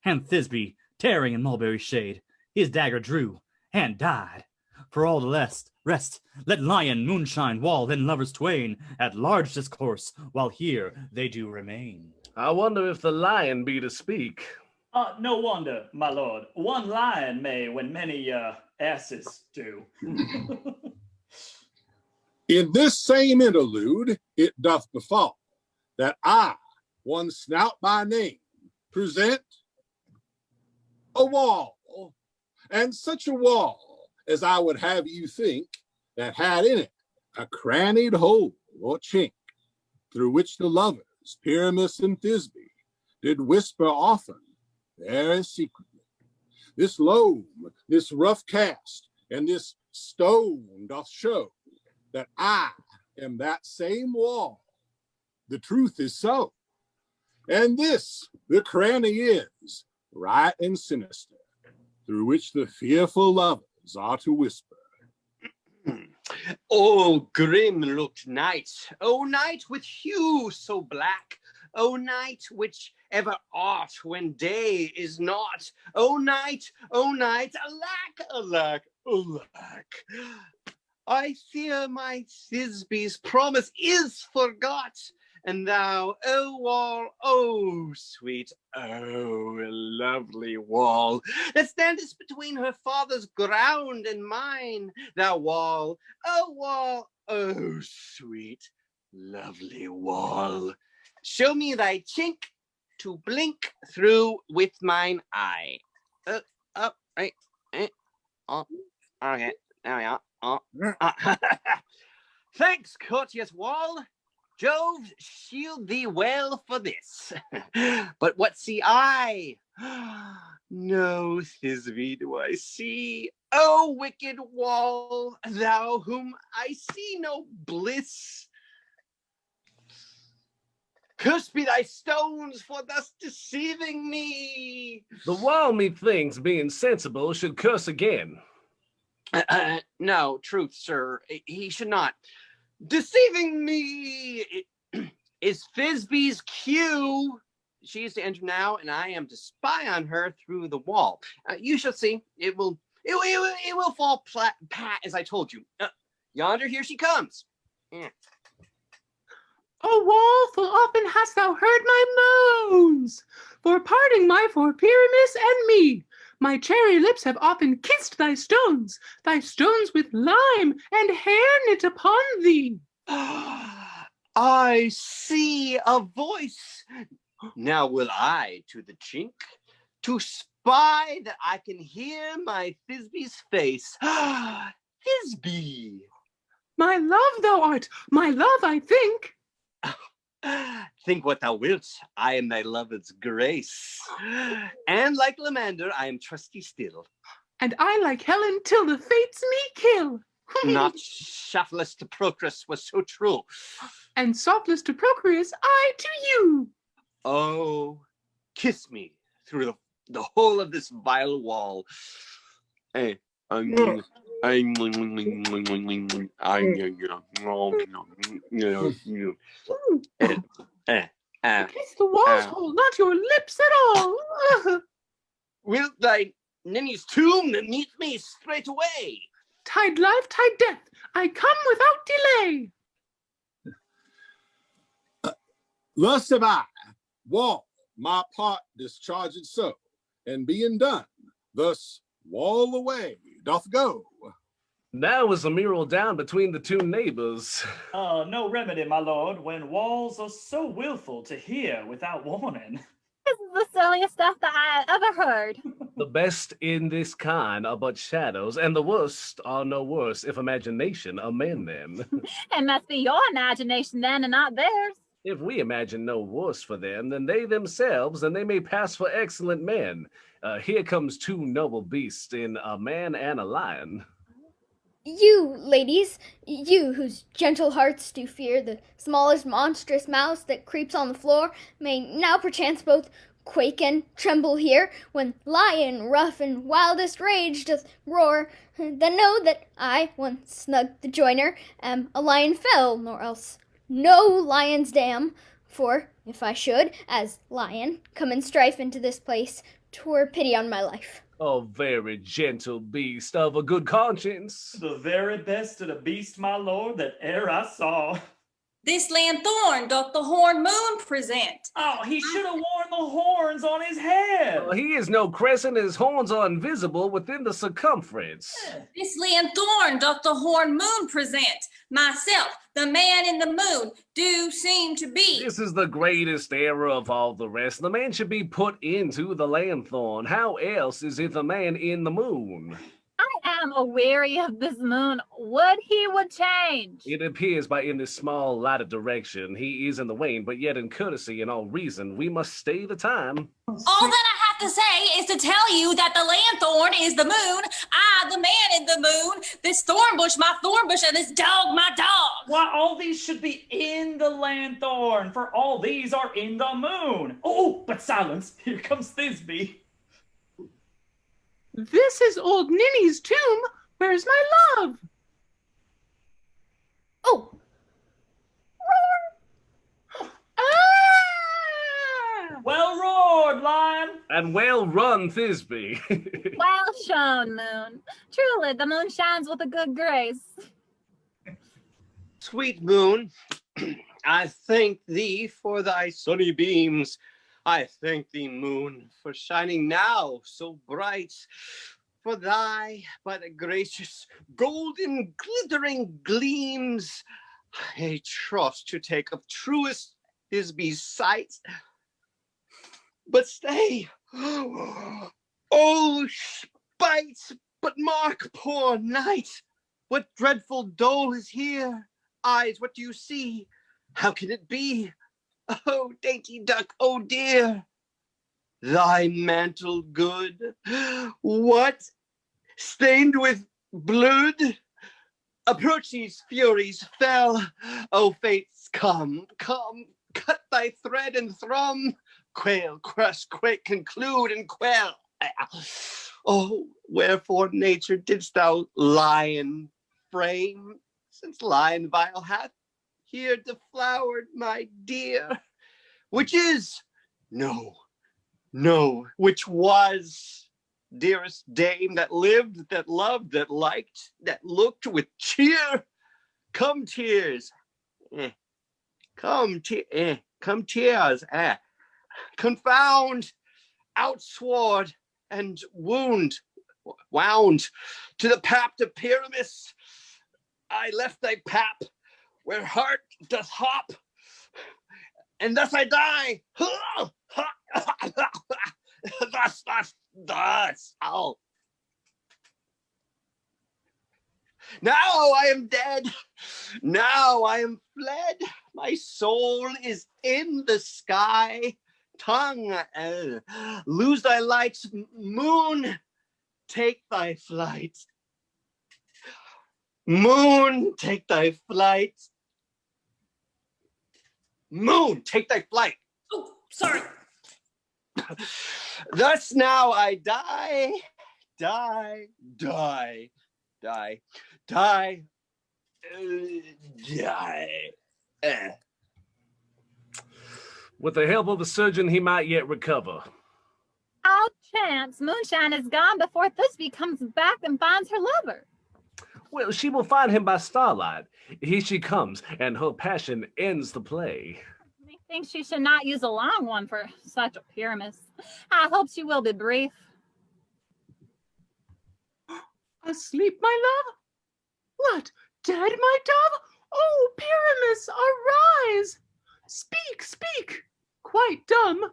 and Thisbe, tearing in mulberry shade, his dagger drew, and died. For all the rest, let lion, moonshine, wall, then lovers twain, at large discourse, while here they do remain. I wonder if the lion be to speak. No wonder, my lord. One lion may when many asses do. In this same interlude, it doth befall that I, one Snout by name, present a wall, and such a wall as I would have you think that had in it a crannied hole or chink, through which the lovers, Pyramus and Thisbe, did whisper often, very secretly. This loam, this rough cast, and this stone doth show that I am that same wall. The truth is so. And this the cranny is, right and sinister, through which the fearful lovers are to whisper. Oh, grim-looked night, oh, night with hue so black, oh, night which ever art when day is not, oh, night, alack, alack, alack. I fear my Thisbe's promise is forgot, and thou, oh wall, oh sweet, oh lovely wall, that standest between her father's ground and mine, thou wall, oh sweet, lovely wall, show me thy chink to blink through with mine eye. Okay, there we are. Thanks, courteous wall. Jove shield thee well for this. But what see I? No Thisbe do I see. O wicked wall, thou whom I see no bliss. Cursed be thy stones for thus deceiving me. The wall, methinks, being sensible, should curse again. No, truth, sir, he should not. Deceiving me is Thisbe's cue. She is to enter now, and I am to spy on her through the wall. You shall see. It will fall pat as I told you. Yonder, here she comes. O wall, full often hast thou heard my moans, for parting my for Pyramus and me. My cherry lips have often kissed thy stones with lime and hair knit upon thee. I see a voice. Now will I to the chink, to spy that I can hear my Thisbe's face. Thisbe. My love thou art, my love, I think. Think what thou wilt. I am thy loved's grace. And like Lamander, I am trusty still. And I like Helen till the fates me kill. Not Shaftless to Procrus was so true. And softless to Procreus, I to you. Oh, kiss me through the whole of this vile wall. Hey, Kiss the walls hole, not your lips at all. Wilt thy ninny's tomb meet me straight away? Tide life, tide death, I come without delay. Thus have I, wall, my part discharged so, and being done, thus wall away doth go. Now is the mural down between the two neighbors. No remedy, my lord, when walls are so willful to hear without warning. This is the silliest stuff that I ever heard. The best in this kind are but shadows, and the worst are no worse if imagination amend them. It must be your imagination then and not theirs. If we imagine no worse for them than they themselves, then they may pass for excellent men. Here comes two noble beasts in a man and a lion. You, ladies, you whose gentle hearts do fear the smallest monstrous mouse that creeps on the floor, may now perchance both quake and tremble here, when lion rough and wildest rage doth roar. Then know that I, once snug the joiner, am a lion fell, nor else no lion's dam. For if I should, as lion, come in strife into this place, 'twere pity on my life. A very gentle beast of a good conscience. The very best of the beast, my lord, that e'er I saw. This lanthorn doth the horn moon present. Oh, he should have worn the horns on his head. He is no crescent, his horns are invisible within the circumference. This lanthorn doth the horn moon present. Myself, the man in the moon, do seem to be. This is the greatest error of all the rest. The man should be put into the lanthorn. How else is it the man in the moon? I am aweary of this moon. Would he would change. It appears by in this small light of direction he is in the wane, but yet in courtesy and all reason we must stay the time. All that I have to say is to tell you that the lanthorn is the moon, I the man in the moon, this thorn bush my thorn bush, and this dog my dog. Why, all these should be in the lanthorn, for all these are in the moon. Oh, but silence, here comes Thisbe. This is old Ninny's tomb. Where's my love? Oh! Roar! Ah! Well roared, lion. And well run, Thisbe. Well shown, moon. Truly, the moon shines with a good grace. Sweet moon, I thank thee for thy sunny beams. I thank thee, moon, for shining now so bright. For thy, by the gracious, golden, glittering gleams, I trust to take of truest Thisbe's sight. But stay, oh, spite, but mark, poor knight, what dreadful dole is here? Eyes, what do you see? How can it be? Oh, dainty duck, oh dear, thy mantle good, what, stained with blood? Approach these furies fell, oh fates, come, come, cut thy thread and thrum, quail, crush, quake, conclude, and quell. Oh, wherefore, nature, didst thou lion frame, since lion vile hath here deflowered my dear, which is, no, which was, dearest dame that lived, that loved, that liked, that looked with cheer. Come tears, come tears, confound, outsword, and wound to the pap to Pyramus. I left thy pap where heart doth hop, and thus I die. thus. Oh. Now I am dead. Now I am fled. My soul is in the sky. Tongue, lose thy lights. Moon, take thy flight. Moon, take thy flight. Moon, take thy flight. Oh, sorry. Thus now I die, die, die, die, die, die. With the help of the surgeon, he might yet recover. All chance Moonshine is gone before Thisbe comes back and finds her lover. Well, she will find him by starlight. Here she comes, and her passion ends the play. Methinks she should not use a long one for such a Pyramus. I hope she will be brief. Asleep, my love? What, dead, my dove? Oh, Pyramus, arise! Speak, speak! Quite dumb.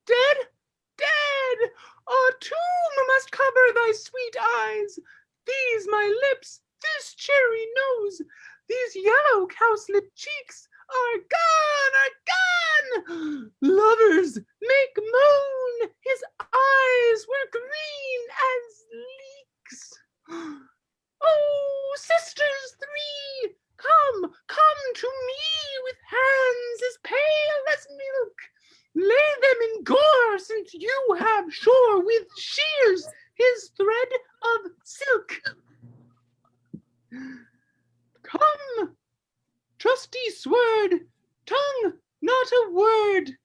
Dead? Dead! A tomb must cover thy sweet eyes. These my lips, this cherry nose, these yellow cowslip cheeks are gone! Lovers, make moan! His eyes were green as leeks. Oh, sisters three, come to me with hands as pale as milk. Lay them in gore, since you have shore with shears his thread of silk. Come, trusty sword, tongue, not a word.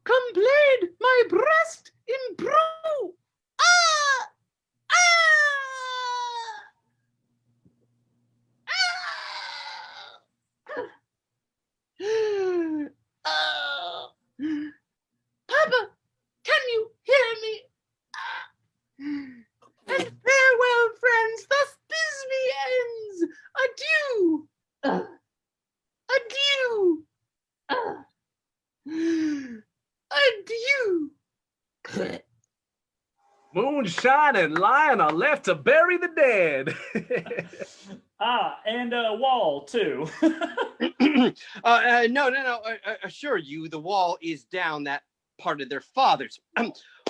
Come blade my breast in brew. Ah! Papa, can you hear me? And farewell, friends, thus Thisbe ends. Adieu. Adieu. Adieu. Moonshine and Lion are left to bury the dead. And Wall, too. No. I assure you, the wall is down that part of their fathers.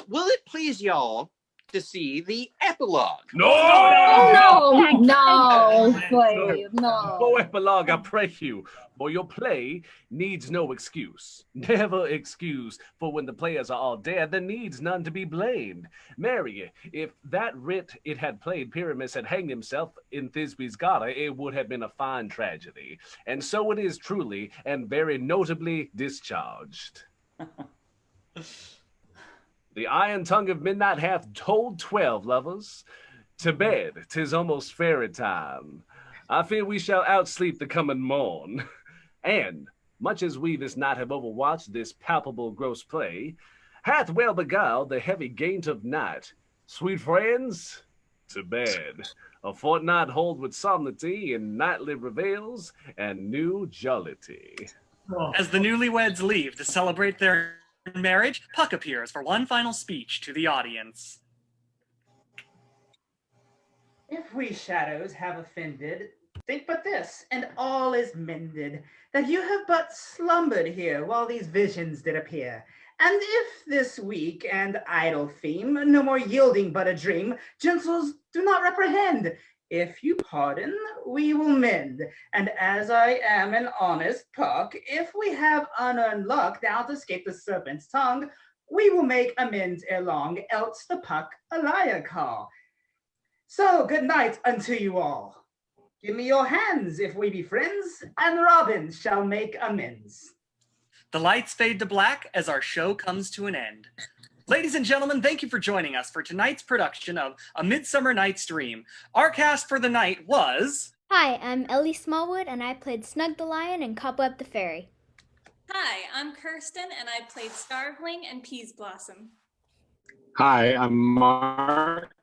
Will it please y'all to see the epilogue? No, please, no. No epilogue, I pray you, for your play needs no excuse. Never excuse, for when the players are all dead, there needs none to be blamed. Mary, if that writ it had played Pyramus had hanged himself in Thisbe's garter, it would have been a fine tragedy. And so it is truly, and very notably discharged. The iron tongue of midnight hath told 12 lovers. To bed, 'tis almost fairy time. I fear we shall outsleep the coming morn. And, much as we this night have overwatched this palpable gross play, hath well beguiled the heavy gaint of night. Sweet friends, to bed. A fortnight hold with solemnity in nightly reveals and new jollity. As the newlyweds leave to celebrate their marriage, Puck appears for one final speech to the audience. If we shadows have offended, think but this, and all is mended, that you have but slumbered here while these visions did appear. And if this weak and idle theme, no more yielding but a dream, gentles, do not reprehend. If you pardon, we will mend. And as I am an honest Puck, if we have unearned luck now to escape the serpent's tongue, we will make amends ere long, else the Puck a liar call. So good night unto you all. Give me your hands if we be friends, and Robin shall make amends. The lights fade to black as our show comes to an end. Ladies and gentlemen, thank you for joining us for tonight's production of A Midsummer Night's Dream. Our cast for the night was... Hi, I'm Ellie Smallwood, and I played Snug the Lion and Cobweb the Fairy. Hi, I'm Kirsten, and I played Starveling and Peas Blossom. Hi, I'm Mark,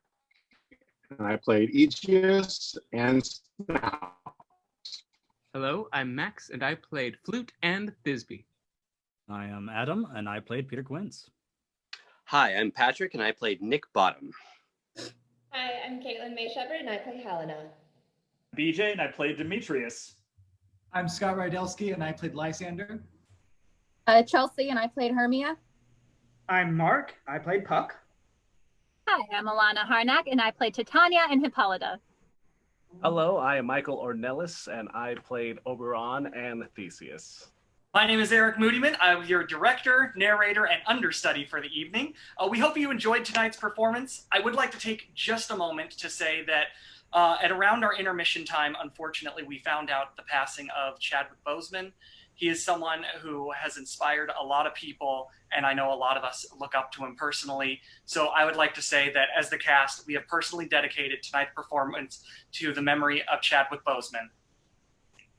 and I played Aegeus and Snout. Hello, I'm Max, and I played Flute and Thisbe. I am Adam, and I played Peter Quince. Hi, I'm Patrick, and I played Nick Bottom. Hi, I'm Caitlin May Shepherd, and I play Helena. BJ, and I played Demetrius. I'm Scott Rydelsky, and I played Lysander. Chelsea, and I played Hermia. I'm Mark. I played Puck. Hi, I'm Alana Harnack, and I played Titania and Hippolyta. Hello, I am Michael Ornelis, and I played Oberon and Theseus. My name is Eric Moodyman. I'm your director, narrator, and understudy for the evening. We hope you enjoyed tonight's performance. I would like to take just a moment to say that at around our intermission time, unfortunately, we found out the passing of Chadwick Boseman. He is someone who has inspired a lot of people, and I know a lot of us look up to him personally. So I would like to say that as the cast, we have personally dedicated tonight's performance to the memory of Chadwick Boseman.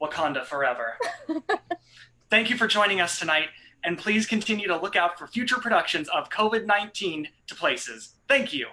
Wakanda forever. Thank you for joining us tonight, and please continue to look out for future productions of COVID-19 to Places. Thank you.